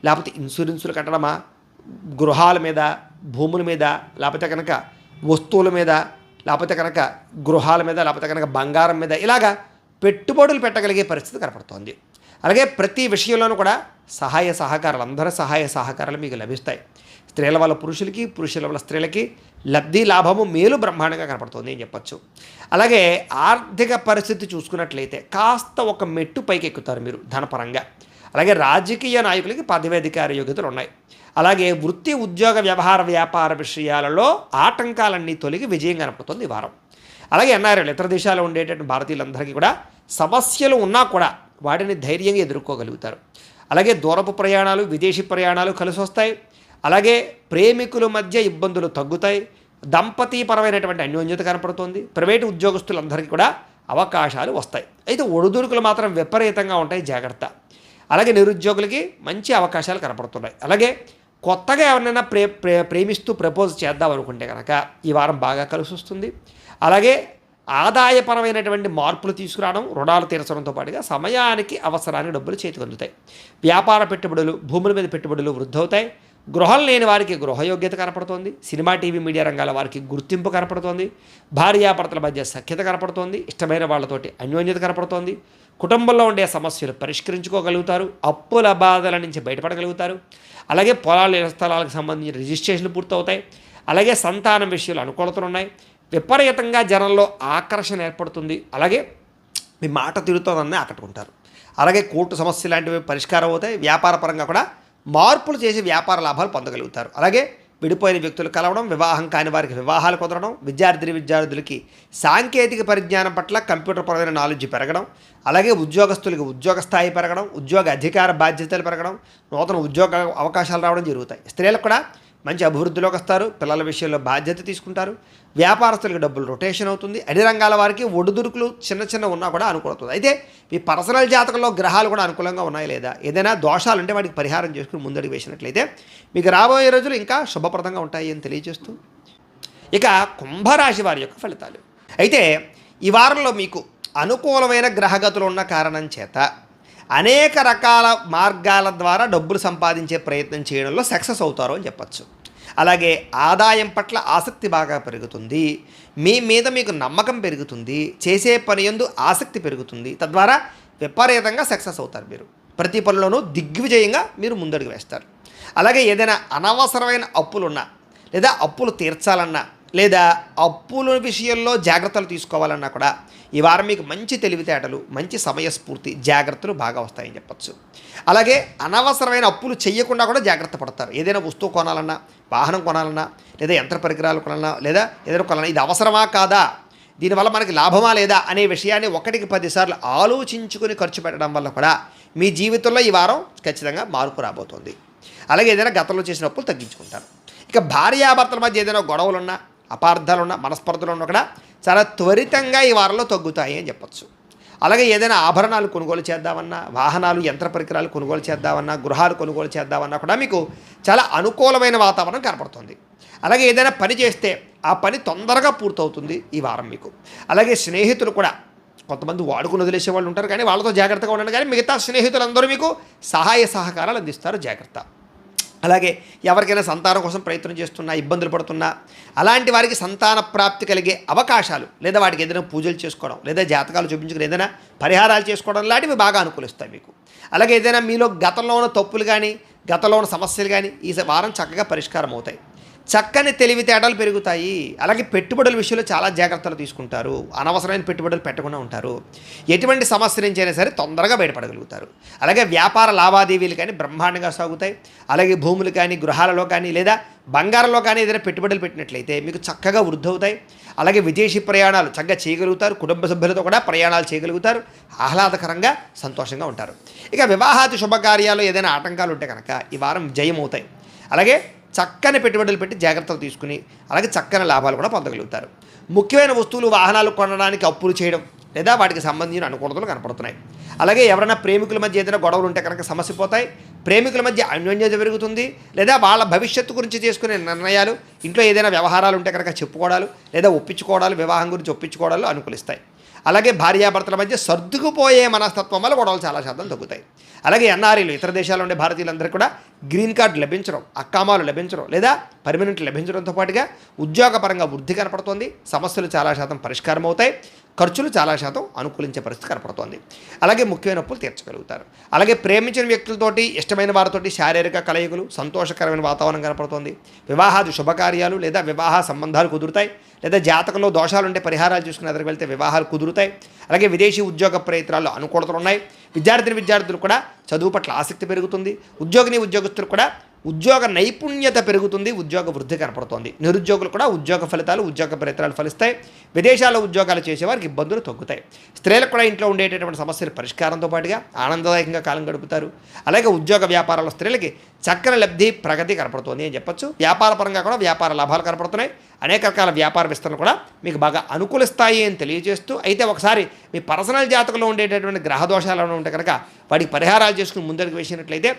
A: లేకపోతే ఇన్సూరెన్సులు కట్టడమా, గృహాల మీద, భూముల మీద, లేకపోతే కనుక వస్తువుల మీద, లేకపోతే కనుక గృహాల మీద, లేకపోతే కనుక బంగారం మీద, ఇలాగా పెట్టుబడులు పెట్టగలిగే పరిస్థితి కనపడుతోంది. అలాగే ప్రతి విషయంలోనూ కూడా అందరి సహాయ సహకారాలు మీకు లభిస్తాయి. స్త్రీల వల్ల పురుషులకి, పురుషుల వల్ల స్త్రీలకి లబ్ధి, లాభము, మేలు బ్రహ్మాండంగా కనపడుతుంది అని చెప్పచ్చు. అలాగే ఆర్థిక పరిస్థితి చూసుకున్నట్లయితే కాస్త ఒక మెట్టు పైకి ఎక్కుతారు మీరు ధనపరంగా. అలాగే రాజకీయ నాయకులకి పదవీధికార యోగ్యతలు ఉన్నాయి. అలాగే వృత్తి, ఉద్యోగ, వ్యాపార విషయాలలో ఆటంకాలన్నీ తొలగి విజయం కనపడుతుంది ఈ వారం. అలాగే ఎన్ఆర్ఐలు, ఇతర దేశాల్లో ఉండేటటువంటి భారతీయులందరికీ కూడా సమస్యలు ఉన్నా కూడా వాటిని ధైర్యంగా ఎదుర్కోగలుగుతారు. అలాగే దూరపు ప్రయాణాలు, విదేశీ ప్రయాణాలు కలిసి వస్తాయి. అలాగే ప్రేమికుల మధ్య ఇబ్బందులు తగ్గుతాయి. దంపతీపరమైనటువంటి అన్యోన్యత కనపడుతుంది. ప్రైవేటు ఉద్యోగస్తులందరికీ కూడా అవకాశాలు వస్తాయి. అయితే ఒడిదుడుకులు మాత్రం విపరీతంగా ఉంటాయి, జాగ్రత్త. అలాగే నిరుద్యోగులకి మంచి అవకాశాలు కనపడుతున్నాయి. అలాగే కొత్తగా ఎవరినైనా ప్రేమిస్తూ ప్రపోజ్ చేద్దాం అనుకుంటే కనుక ఈ వారం బాగా కలిసి వస్తుంది. అలాగే ఆదాయపరమైనటువంటి మార్పులు తీసుకురావడం, రుణాలు తీర్చడంతో పాటుగా సమయానికి అవసరానికి డబ్బులు చేతికి అందుతాయి. వ్యాపార పెట్టుబడులు, భూముల మీద పెట్టుబడులు వృద్ధవుతాయి. గృహం లేని వారికి గృహయోగ్యత కనపడుతోంది. సినిమా, టీవీ, మీడియా రంగాల వారికి గుర్తింపు కనపడుతోంది. భార్యాభర్తల మధ్య సఖ్యత కనపడుతోంది. ఇష్టమైన వాళ్ళతోటి అన్యోన్యత కనపడుతోంది. కుటుంబంలో ఉండే సమస్యలు పరిష్కరించుకోగలుగుతారు. అప్పుల బాధల నుంచి బయటపడగలుగుతారు. అలాగే పొలాలు, స్థలాలకు సంబంధించిన రిజిస్ట్రేషన్లు పూర్తవుతాయి. అలాగే సంతానం విషయాలు అనుకూలతలు ఉన్నాయి. విపరీతంగా జనంలో ఆకర్షణ ఏర్పడుతుంది. అలాగే మీ మాట తిరుగుతుందని ఆకట్టుకుంటారు. అలాగే కోర్టు సమస్య లాంటివి పరిష్కారం అవుతాయి. వ్యాపార పరంగా కూడా మార్పులు చేసి వ్యాపార లాభాలు పొందగలుగుతారు. అలాగే విడిపోయిన వ్యక్తులు కలవడం, వివాహం కాని వారికి వివాహాలు కుదరడం, విద్యార్థులకి సాంకేతిక పరిజ్ఞానం పట్ల కంప్యూటర్పరమైన నాలెడ్జ్ పెరగడం, అలాగే ఉద్యోగస్తులకి ఉద్యోగ స్థాయి పెరగడం, ఉద్యోగ అధికార బాధ్యతలు పెరగడం, నూతన ఉద్యోగ అవకాశాలు రావడం జరుగుతాయి. స్త్రీలకు కూడా మంచి అభివృద్ధిలోకి వస్తారు, పిల్లల విషయంలో బాధ్యత తీసుకుంటారు, వ్యాపారస్తులకు డబ్బులు రొటేషన్ అవుతుంది, అన్ని రంగాల వారికి ఒడిదుడుకులు చిన్న ఉన్నా కూడా అనుకూలవుతుంది. అయితే ఈ పర్సనల్ జాతకంలో గ్రహాలు కూడా అనుకూలంగా ఉన్నాయి లేదా, ఏదైనా దోషాలు ఉంటే వాటికి పరిహారం చేసుకుని ముందడుగు వేసినట్లయితే మీకు రాబోయే రోజులు ఇంకా శుభప్రదంగా ఉంటాయి అని తెలియజేస్తూ, ఇక కుంభరాశి వారి యొక్క ఫలితాలు. అయితే ఈ వారంలో మీకు అనుకూలమైన గ్రహగతులు ఉన్న కారణం చేత అనేక రకాల మార్గాల ద్వారా డబ్బులు సంపాదించే ప్రయత్నం చేయడంలో సక్సెస్ అవుతారు అని చెప్పచ్చు. అలాగే ఆదాయం పట్ల ఆసక్తి బాగా పెరుగుతుంది, మీ మీద మీకు నమ్మకం పెరుగుతుంది, చేసే పని యందు ఆసక్తి పెరుగుతుంది, తద్వారా విపరీతంగా సక్సెస్ అవుతారు. మీరు ప్రతి పనిలోనూ దిగ్విజయంగా మీరు ముందడుగు వేస్తారు. అలాగే ఏదైనా అనవసరమైన అప్పులున్నా, లేదా అప్పులు తీర్చాలన్నా, లేదా అప్పుల విషయంలో జాగ్రత్తలు తీసుకోవాలన్నా కూడా ఈ వారం మీకు మంచి తెలివితేటలు, మంచి సమయస్ఫూర్తి, జాగ్రత్తలు బాగా వస్తాయని చెప్పచ్చు. అలాగే అనవసరమైన అప్పులు చేయకుండా కూడా జాగ్రత్త పడతారు. ఏదైనా వస్తువు కొనాలన్నా, వాహనం కొనాలన్నా, లేదా యంత్ర పరికరాలు కొనాలన్నా, లేదా ఏదైనా కొనాలన్నా ఇది అవసరమా కాదా, దీనివల్ల మనకి లాభమా లేదా అనే విషయాన్ని 1కి 10 సార్లు ఆలోచించుకొని ఖర్చు పెట్టడం వల్ల కూడా మీ జీవితంలో ఈ వారం ఖచ్చితంగా మార్పు రాబోతుంది. అలాగే ఏదైనా గతంలో చేసిన అప్పులు తగ్గించుకుంటారు. ఇక భార్యాభర్తల మధ్య ఏదైనా గొడవలున్నా, అపార్థాలున్నా, మనస్పర్ధలున్నా కూడా చాలా త్వరితంగా ఈ వారంలో తగ్గుతాయి అని చెప్పచ్చు. అలాగే ఏదైనా ఆభరణాలు కొనుగోలు చేద్దామన్నా, వాహనాలు, యంత్ర పరికరాలు కొనుగోలు చేద్దామన్నా, గృహాలు కొనుగోలు చేద్దామన్నా కూడా మీకు చాలా అనుకూలమైన వాతావరణం కనపడుతుంది. అలాగే ఏదైనా పని చేస్తే ఆ పని తొందరగా పూర్తవుతుంది ఈ వారం మీకు. అలాగే స్నేహితులు కూడా కొంతమంది వాడుకుని వదిలేసే వాళ్ళు ఉంటారు, కానీ వాళ్ళతో జాగ్రత్తగా ఉండండి. కానీ మిగతా స్నేహితులందరూ మీకు సహాయ సహకారాలు అందిస్తారు, జాగ్రత్త. అలాగే ఎవరికైనా సంతానం కోసం ప్రయత్నం చేస్తున్నా, ఇబ్బందులు పడుతున్నా, అలాంటి వారికి సంతాన ప్రాప్తి కలిగే అవకాశాలు, లేదా వాటికి ఏదైనా పూజలు చేసుకోవడం, లేదా జాతకాలు చూపించుకుని ఏదైనా పరిహారాలు చేసుకోవడం లాంటివి బాగా అనుకూలిస్తాయి మీకు. అలాగే ఏదైనా మీలో గతంలో ఉన్న తప్పులు కానీ, గతంలో ఉన్న సమస్యలు కానీ ఈ వారం చక్కగా పరిష్కారం అవుతాయి. చక్కని తెలివితేటలు పెరుగుతాయి. అలాగే పెట్టుబడుల విషయంలో చాలా జాగ్రత్తలు తీసుకుంటారు, అనవసరమైన పెట్టుబడులు పెట్టకుండా ఉంటారు. ఎటువంటి సమస్య నుంచి అయినా సరే తొందరగా బయటపడగలుగుతారు. అలాగే వ్యాపార లావాదేవీలు కానీ బ్రహ్మాండంగా సాగుతాయి. అలాగే భూములు కానీ, గృహాలలో కానీ, లేదా బంగారంలో కానీ ఏదైనా పెట్టుబడులు పెట్టినట్లయితే మీకు చక్కగా వృద్ధి అవుతాయి. అలాగే విదేశీ ప్రయాణాలు చక్కగా చేయగలుగుతారు, కుటుంబ సభ్యులతో కూడా ప్రయాణాలు చేయగలుగుతారు, ఆహ్లాదకరంగా సంతోషంగా ఉంటారు. ఇక వివాహాది శుభకార్యాలు ఏదైనా ఆటంకాలు ఉంటే కనుక ఈ వారం జయం అవుతాయి. అలాగే చక్కని పెట్టుబడులు పెట్టి జాగ్రత్తలు తీసుకుని అలాగే చక్కని లాభాలు కూడా పొందగలుగుతారు. ముఖ్యమైన వస్తువులు, వాహనాలు కొనడానికి అప్పులు చేయడం, లేదా వాటికి సంబంధించిన అనుకూలతలు కనపడుతున్నాయి. అలాగే ఎవరైనా ప్రేమికుల మధ్య ఏదైనా గొడవలు ఉంటే కనుక సమస్య పోతాయి. ప్రేమికుల మధ్య అన్యోన్యత పెరుగుతుంది, లేదా వాళ్ళ భవిష్యత్తు గురించి చేసుకునే నిర్ణయాలు, ఇంట్లో ఏదైనా వ్యవహారాలు ఉంటే కనుక చెప్పుకోవడాలు, లేదా ఒప్పించుకోవడాలు, వివాహం గురించి ఒప్పించుకోవడాలు అనుకూలిస్తాయి. అలాగే భార్యాభర్తల మధ్య సర్దుకుపోయే మనస్తత్వం వల్ల గొడవలు చాలా శాతం తగ్గుతాయి. అలాగే ఎన్ఆర్ఐలు, ఇతర దేశాల్లో ఉండే భారతీయులందరికీ కూడా గ్రీన్ కార్డు లభించడం, అక్కామాలు లభించడం, లేదా పర్మనెంట్ లభించడంతో పాటుగా ఉద్యోగపరంగా వృద్ధి కనపడుతోంది. సమస్యలు చాలా శాతం పరిష్కారం అవుతాయి, ఖర్చులు చాలా శాతం అనుకూలించే పరిస్థితి కనపడుతోంది. అలాగే ముఖ్యమైన అప్పులు తీర్చగలుగుతారు. అలాగే ప్రేమించిన వ్యక్తులతోటి, ఇష్టమైన వారితోటి శారీరక కలయికలు, సంతోషకరమైన వాతావరణం కనపడుతోంది. వివాహాది శుభకార్యాలు లేదా వివాహ సంబంధాలు కుదురుతాయి, లేదా జాతకంలో దోషాలు ఉంటే పరిహారాలు చూసుకుని ఎదురు వెళ్తే వివాహాలు కుదురుతాయి. అలాగే విదేశీ ఉద్యోగ ప్రయత్నాల్లో అనుకూలతలు ఉన్నాయి. విద్యార్థులు కూడా చదువు పట్ల ఆసక్తి పెరుగుతుంది. ఉద్యోగస్తులు కూడా ఉద్యోగ నైపుణ్యత పెరుగుతుంది, ఉద్యోగ వృద్ధి కనపడుతోంది. నిరుద్యోగులు కూడా ఉద్యోగ ఫలితాలు, ఉద్యోగ ప్రయత్నాలు ఫలిస్తాయి. విదేశాల్లో ఉద్యోగాలు చేసేవారికి ఇబ్బందులు తగ్గుతాయి. స్త్రీలకు కూడా ఇంట్లో ఉండేటటువంటి సమస్యల పరిష్కారంతో పాటుగా ఆనందదాయకంగా కాలం గడుపుతారు. అలాగే ఉద్యోగ వ్యాపారాల స్త్రీలకి చక్కని లబ్ధి, ప్రగతి కనపడుతోంది అని చెప్పొచ్చు. వ్యాపార పరంగా కూడా వ్యాపార లాభాలు కనపడుతున్నాయి. అనేక రకాల వ్యాపార విస్తరణ కూడా మీకు బాగా అనుకూలిస్తాయి అని తెలియజేస్తూ, అయితే ఒకసారి మీ పర్సనల్ జాతకంలో ఉండేటటువంటి గ్రహ దోషాలు ఉంటే కనుక వాటికి పరిహారాలు చేసుకుని ముందరికి వేసినట్లయితే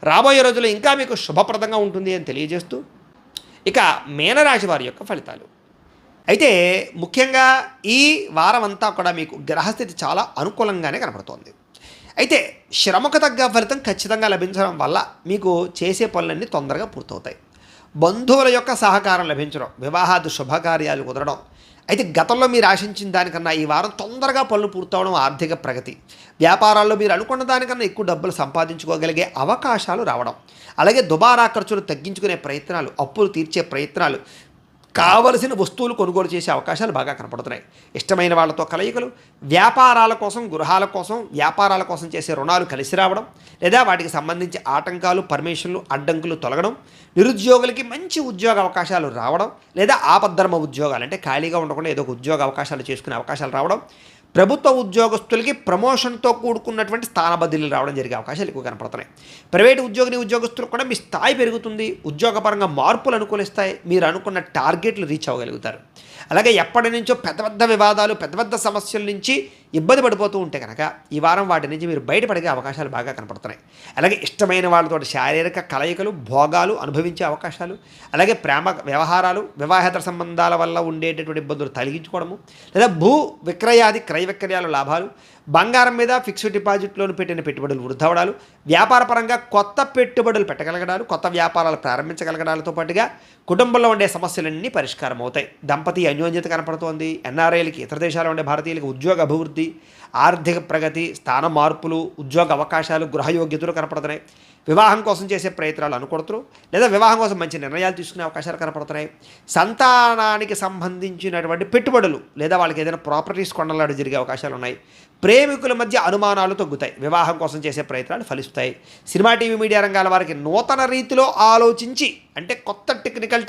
A: రాబోయే రోజుల్లో ఇంకా మీకు శుభప్రదంగా ఉంటుంది అని తెలియజేస్తూ, ఇక మీనరాశి వారి యొక్క ఫలితాలు. అయితే ముఖ్యంగా ఈ వారం అంతా కూడా మీకు గ్రహస్థితి చాలా అనుకూలంగానే కనపడుతోంది. అయితే శ్రమకు తగ్గ ఫలితం ఖచ్చితంగా లభించడం వల్ల మీకు చేసే పనులన్నీ తొందరగా పూర్తవుతాయి. బంధువుల యొక్క సహకారం లభించడం, వివాహాది శుభకార్యాలు కుదరడం. అయితే గతంలో మీరు ఆశించిన దానికన్నా ఈ వారం తొందరగా పనులు పూర్తవడం, ఆర్థిక ప్రగతి, వ్యాపారాల్లో మీరు అనుకున్న దానికన్నా ఎక్కువ డబ్బులు సంపాదించుకోగలిగే అవకాశాలు రావడం, అలాగే దుబారా ఖర్చులు తగ్గించుకునే ప్రయత్నాలు, అప్పులు తీర్చే ప్రయత్నాలు, కావలసిన వస్తువులు కొనుగోలు చేసే అవకాశాలు బాగా కనపడుతున్నాయి. ఇష్టమైన వాళ్ళతో కలయికలు, వ్యాపారాల కోసం, గృహాల కోసం, వ్యాపారాల కోసం చేసే రుణాలు కలిసి రావడం, లేదా వాటికి సంబంధించి ఆటంకాలు, పర్మిషన్లు, అడ్డంకులు తొలగడం, నిరుద్యోగులకి మంచి ఉద్యోగ అవకాశాలు రావడం, లేదా ఆపద్ధర్మ ఉద్యోగాలు అంటే ఖాళీగా ఉండకుండా ఏదో ఒక ఉద్యోగ అవకాశాలు చేసుకునే అవకాశాలు రావడం, ప్రభుత్వ ఉద్యోగస్తులకి ప్రమోషన్తో కూడుకున్నటువంటి స్థాన బదిలీలు రావడం జరిగే అవకాశాలు ఎక్కువ కనపడుతున్నాయి. ప్రైవేటు ఉద్యోగస్తులకు కూడా మీ స్థాయి పెరుగుతుంది, ఉద్యోగపరంగా మార్పులు అనుకూలిస్తాయి, మీరు అనుకున్న టార్గెట్లు రీచ్ అవ్వగలుగుతారు. అలాగే ఎప్పటి నుంచో పెద్ద పెద్ద వివాదాలు, పెద్ద పెద్ద సమస్యల నుంచి ఇబ్బంది పడిపోతూ ఉంటే కనుక ఈ వారం వాటి నుంచి మీరు బయటపడే అవకాశాలు బాగా కనపడుతున్నాయి. అలాగే ఇష్టమైన వాళ్ళతో శారీరక కలయికలు, భోగాలు అనుభవించే అవకాశాలు, అలాగే ప్రేమ వ్యవహారాలు, వివాహేతర సంబంధాల వల్ల ఉండేటటువంటి ఇబ్బందులు తొలగించుకోవడము, లేదా భూ విక్రయాది క్రయ విక్రయాల లాభాలు, బంగారం మీద ఫిక్స్డ్ డిపాజిట్లోని పెట్టిన పెట్టుబడులు వృద్ధి అవడాలు, వ్యాపారపరంగా కొత్త పెట్టుబడులు పెట్టగలగడాలు, కొత్త వ్యాపారాలు ప్రారంభించగలగడాలతో పాటుగా కుటుంబంలో ఉండే సమస్యలన్నీ పరిష్కారం అవుతాయి. దంపతి అన్యోన్యత కనపడుతోంది. ఎన్ఆర్ఐలకి, ఇతర దేశాల్లో ఉండే భారతీయులకి ఉద్యోగ అభివృద్ధి, ఆర్థిక ప్రగతి, స్థాన మార్పులు, ఉద్యోగ అవకాశాలు, గృహయోగ్యతలు కనపడుతున్నాయి. వివాహం కోసం చేసే ప్రయత్నాలు అనుకూడతారు, లేదా వివాహం కోసం మంచి నిర్ణయాలు తీసుకునే అవకాశాలు కనపడుతున్నాయి. సంతానానికి సంబంధించినటువంటి పెట్టుబడులు, లేదా వాళ్ళకి ఏదైనా ప్రాపర్టీస్ కొనలాడు జరిగే అవకాశాలు ఉన్నాయి. ప్రేమికుల మధ్య అనుమానాలు తగ్గుతాయి. వివాహం కోసం చేసే ప్రయత్నాలు ఫలిస్తాయి. సినిమా, టీవీ, మీడియా రంగాల వారికి నూతన రీతిలో ఆలోచించి, అంటే కొత్త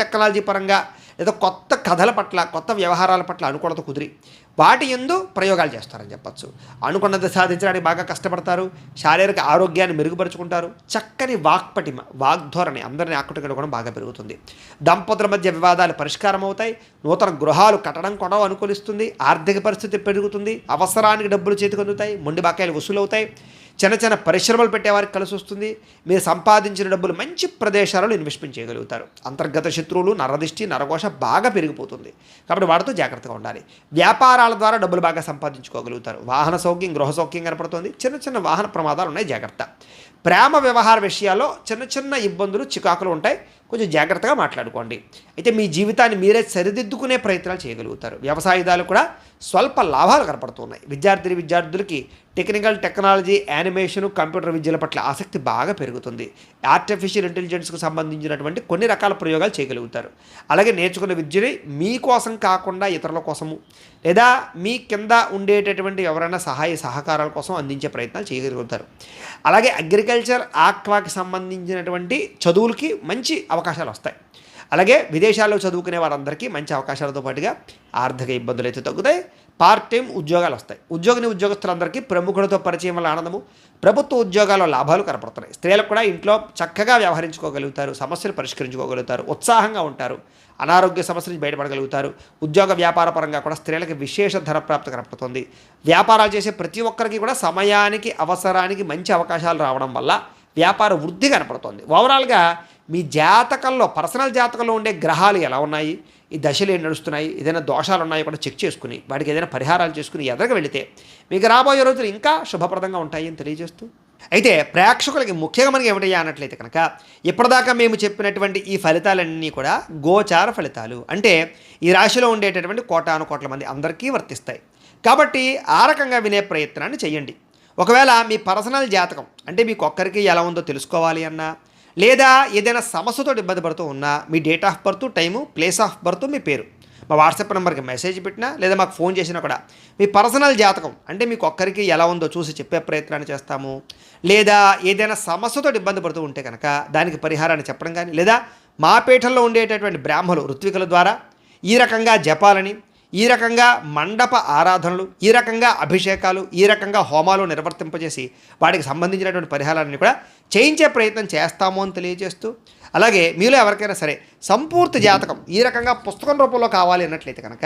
A: టెక్నాలజీ పరంగా, లేదా కొత్త కథల పట్ల, కొత్త వ్యవహారాల పట్ల అనుకూలత కుదిరి వాటి యందు ప్రయోగాలు చేస్తారని చెప్పచ్చు. అనుకున్నది సాధించడానికి బాగా కష్టపడతారు. శారీరక ఆరోగ్యాన్ని మెరుగుపరుచుకుంటారు. చక్కని వాక్పటిమ, వాగ్ధోరణి అందరినీ ఆకట్టుకోవడం బాగా పెరుగుతుంది. దంపతుల మధ్య వివాదాలు పరిష్కారం అవుతాయి. నూతన గృహాలు కట్టడం కొనడం అనుకూలిస్తుంది. ఆర్థిక పరిస్థితి పెరుగుతుంది. అవసరానికి డబ్బులు చేతికి అందుతాయి. మొండి బాకాయలు వసూలవుతాయి. చిన్న చిన్న పరిశ్రమలు పెట్టేవారికి కలిసి వస్తుంది. మీరు సంపాదించిన డబ్బులు మంచి ప్రదేశాలలో ఇన్వెస్ట్మెంట్ చేయగలుగుతారు. అంతర్గత శత్రువులు, నరదిష్టి, నరఘోష బాగా పెరిగిపోతుంది. కాబట్టి వాటితో జాగ్రత్తగా ఉండాలి. వ్యాపారాల ద్వారా డబ్బులు బాగా సంపాదించుకోగలుగుతారు. వాహన సౌఖ్యం, గృహ సౌఖ్యం కనపడుతుంది. చిన్న చిన్న వాహన ప్రమాదాలు ఉన్నాయి, జాగ్రత్త. ప్రేమ వ్యవహార విషయాల్లో చిన్న చిన్న ఇబ్బందులు, చికాకులు ఉంటాయి. కొంచెం జాగ్రత్తగా మాట్లాడుకోండి. అయితే మీ జీవితాన్ని మీరే సరిదిద్దుకునే ప్రయత్నాలు చేయగలుగుతారు. వ్యవసాయదాలు కూడా స్వల్ప లాభాలు కనపడుతున్నాయి. విద్యార్థులకి టెక్నాలజీ, యానిమేషను, కంప్యూటర్ విద్యల పట్ల ఆసక్తి బాగా పెరుగుతుంది. ఆర్టిఫిషియల్ ఇంటెలిజెన్స్కు సంబంధించినటువంటి కొన్ని రకాల ప్రయోగాలు చేయగలుగుతారు. అలాగే నేర్చుకున్న విద్యని మీకోసం కాకుండా ఇతరుల కోసము, లేదా మీ కింద ఉండేటటువంటి ఎవరైనా సహాయ సహకారాల కోసం అందించే ప్రయత్నాలు చేయగలుగుతారు. అలాగే అగ్రికల్చర్, ఆక్వాకి సంబంధించినటువంటి చదువులకి మంచి అవకాశాలు వస్తాయి. అలాగే విదేశాల్లో చదువుకునే వారందరికీ మంచి అవకాశాలతో పాటుగా ఆర్థిక ఇబ్బందులు అయితే తగ్గుతాయి. పార్ట్ టైం ఉద్యోగాలు వస్తాయి. ఉద్యోగస్తులందరికీ ప్రముఖులతో పరిచయం వల్ల ఆనందము, ప్రభుత్వ ఉద్యోగాల్లో లాభాలు కనపడుతున్నాయి. స్త్రీలకు కూడా ఇంట్లో చక్కగా వ్యవహరించుకోగలుగుతారు. సమస్యలు పరిష్కరించుకోగలుగుతారు. ఉత్సాహంగా ఉంటారు. అనారోగ్య సమస్యల నుంచి బయటపడగలుగుతారు. ఉద్యోగ వ్యాపార పరంగా కూడా స్త్రీలకు విశేష ధనప్రాప్తి కనపడుతుంది. వ్యాపారాలు చేసే ప్రతి ఒక్కరికి కూడా సమయానికి, అవసరానికి మంచి అవకాశాలు రావడం వల్ల వ్యాపార వృద్ధి కనపడుతుంది. ఓవరాల్గా మీ జాతకంలో, పర్సనల్ జాతకంలో ఉండే గ్రహాలు ఎలా ఉన్నాయి, ఈ దశలు ఏం నడుస్తున్నాయి, ఏదైనా దోషాలు ఉన్నాయో కూడా చెక్ చేసుకుని వాటికి ఏదైనా పరిహారాలు చేసుకుని ఎదరికి వెళితే మీకు రాబోయే రోజులు ఇంకా శుభప్రదంగా ఉంటాయి అని తెలియజేస్తూ, అయితే ప్రేక్షకులకి ముఖ్యంగా మనకి ఏమిటయ్యా అన్నట్లయితే కనుక ఇప్పటిదాకా మేము చెప్పినటువంటి ఈ ఫలితాలన్నీ కూడా గోచార ఫలితాలు, అంటే ఈ రాశిలో ఉండేటటువంటి కోటాను కోట్ల మంది అందరికీ వర్తిస్తాయి. కాబట్టి ఆ రకంగా వినే ప్రయత్నాన్ని చేయండి. ఒకవేళ మీ పర్సనల్ జాతకం అంటే మీకు ఒక్కరికి ఎలా ఉందో తెలుసుకోవాలి అన్నా, లేదా ఏదైనా సమస్యతో ఇబ్బంది పడుతూ ఉన్నా, మీ date of birth, time, place of birth, మీ పేరు మా వాట్సాప్ నెంబర్కి మెసేజ్ పెట్టినా, లేదా మాకు ఫోన్ చేసినా కూడా మీ పర్సనల్ జాతకం అంటే మీకు ఒక్కరికి ఎలా ఉందో చూసి చెప్పే ప్రయత్నాన్ని చేస్తాము. లేదా ఏదైనా సమస్యతో ఇబ్బంది పడుతూ ఉంటే కనుక దానికి పరిహారాన్ని చెప్పడం కానీ, లేదా మా పీఠంలో ఉండేటటువంటి బ్రాహ్మలు, ఋత్వికుల ద్వారా ఈ రకంగా జపాలని, ఈ రకంగా మండప ఆరాధనలు, ఈ రకంగా అభిషేకాలు, ఈ రకంగా హోమాలు నిర్వర్తింపజేసి వాటికి సంబంధించినటువంటి పరిహారాన్ని కూడా చేయించే ప్రయత్నం చేస్తాము అని తెలియజేస్తూ, అలాగే మీలో ఎవరికైనా సరే సంపూర్తి జాతకం ఈ రకంగా పుస్తకం రూపంలో కావాలి అన్నట్లయితే కనుక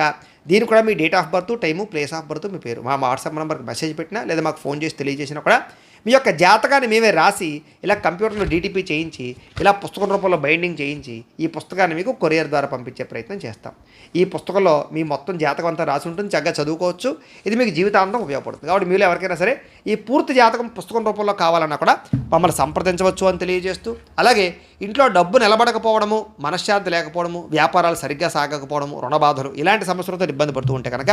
A: దీన్ని కూడా మీ date of birth, time, place of birth, మీ పేరు మా వాట్సాప్ నెంబర్కి మెసేజ్ పెట్టినా, లేదా మాకు ఫోన్ చేసి తెలియజేసినా కూడా మీ యొక్క జాతకాన్ని మేమే రాసి ఇలా కంప్యూటర్లో డీటీపీ చేయించి, ఇలా పుస్తకం రూపంలో బైండింగ్ చేయించి ఈ పుస్తకాన్ని మీకు కొరియర్ ద్వారా పంపించే ప్రయత్నం చేస్తాం. ఈ పుస్తకంలో మీ మొత్తం జాతకం అంతా రాసి ఉంటుంది, చక్కగా చదువుకోవచ్చు. ఇది మీకు జీవితాంతం ఉపయోగపడుతుంది. కాబట్టి మీరు ఎవరికైనా సరే ఈ పూర్తి జాతకం పుస్తకం రూపంలో కావాలన్నా కూడా మమ్మల్ని సంప్రదించవచ్చు అని తెలియజేస్తూ, అలాగే ఇంట్లో డబ్బు నిలబడకపోవడము, మనశ్శాంతి లేకపోవడము, వ్యాపారాలు సరిగ్గా సాగకపోవడము, రుణబాధలు ఇలాంటి సమస్యలతో ఇబ్బంది పడుతూ ఉంటే కనుక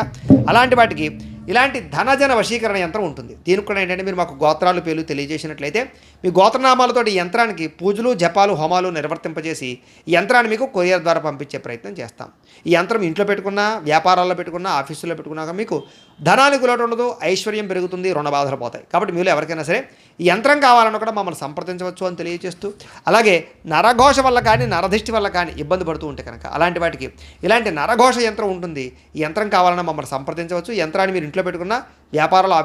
A: అలాంటి వాటికి ఇలాంటి ధనజన వశీకరణ యంత్రం ఉంటుంది. దీనికి కూడా ఏంటంటే మీరు మాకు గోత్రాలు పేర్లు తెలియజేసినట్లయితే మీ గోత్రనామాలతో ఈ యంత్రానికి పూజలు, జపాలు, హోమాలు నిర్వర్తింపజేసి ఈ యంత్రాన్ని మీకు కొరియర్ ద్వారా పంపించే ప్రయత్నం చేస్తాం. ఈ యంత్రం ఇంట్లో పెట్టుకున్నా, వ్యాపారాల్లో పెట్టుకున్నా, ఆఫీసులో పెట్టుకున్నాక మీకు ధనానికి లోటు ఉండదు, ఐశ్వర్యం పెరుగుతుంది, రుణబాధలు పోతాయి. కాబట్టి మీరు ఎవరికైనా సరే ఈ యంత్రం కావాలన్నా కూడా మమ్మల్ని సంప్రదించవచ్చు అని తెలియజేస్తూ, అలాగే నరఘోష వల్ల కానీ నరదిష్టి వల్ల కానీ ఇబ్బంది పడుతూ ఉంటే కనుక అలాంటి వాటికి ఇలాంటి నరఘోష యంత్రం ఉంటుంది. ఈ యంత్రం కావాలన్నా మమ్మల్ని సంప్రదించవచ్చు. ఈ యంత్రాన్ని మీరు ఇంట్లో పెట్టుకున్న, వ్యాపారాలు,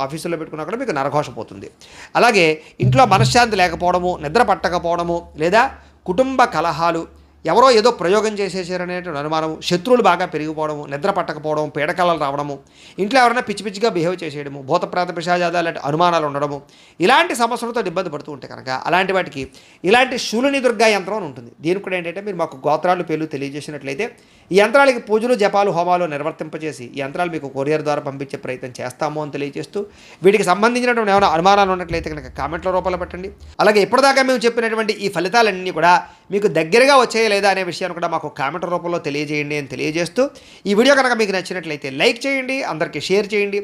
A: ఆఫీసుల్లో పెట్టుకున్నా కూడా మీకు నరఘోష పోతుంది. అలాగే ఇంట్లో మనశ్శాంతి లేకపోవడము, నిద్ర పట్టకపోవడము, లేదా కుటుంబ కలహాలు, ఎవరో ఏదో ప్రయోగం చేసేసారనేటువంటి అనుమానము, శత్రువులు బాగా పెరిగిపోవడము, నిద్ర పట్టకపోవడం, పీడకలలు రావడము, ఇంట్లో ఎవరైనా పిచ్చి పిచ్చిగా బిహేవ్ చేసేయడము, భూతప్రేత పిశాచాలు లాంటి అనుమానాలు ఉండడము, ఇలాంటి సమస్యలతో ఇబ్బంది పడుతూ ఉంటే కనుక అలాంటి వాటికి ఇలాంటి శూలిని దుర్గా యంత్రం అని ఉంటుంది. దీనికి కూడా ఏంటంటే మీరు మాకు గోత్రాలు పేర్లు తెలియజేసినట్లయితే ఈ యంత్రాలకి పూజలు, జపాలు, హోమాలు నిర్వర్తింపజేసి ఈ యంత్రాలు మీకు కొరియర్ ద్వారా పంపించే ప్రయత్నం చేస్తాము అని తెలియజేస్తూ, వీటికి సంబంధించినటువంటి ఏమైనా అనుమానాలు ఉన్నట్లయితే కనుక కామెంట్ల రూపంలో పెట్టండి. అలాగే ఇప్పటిదాకా మేము చెప్పినటువంటి ఈ ఫలితాలన్నీ కూడా మీకు దగ్గరగా వచ్చాయా లేదా అనే విషయాన్ని కూడా మాకు కామెంట్ రూపంలో తెలియజేయండి అని తెలియజేస్తూ, ఈ వీడియో కనుక మీకు నచ్చినట్లయితే లైక్ చేయండి, అందరికీ షేర్ చేయండి.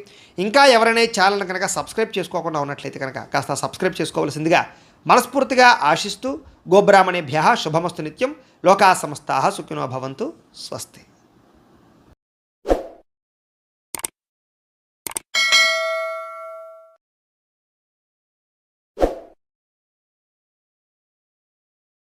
A: ఇంకా ఎవరైనా ఛానల్ కనుక సబ్స్క్రైబ్ చేసుకోకుండా ఉన్నట్లయితే కనుక కాస్త సబ్స్క్రైబ్ చేసుకోవాల్సిందిగా మనస్ఫూర్తిగా ఆశిస్తూ, గోబ్రాహ్మణేభ్యః శుభమస్తు నిత్యం. లోకా సమస్తాః సుఖినో భవంతు. స్వస్తి.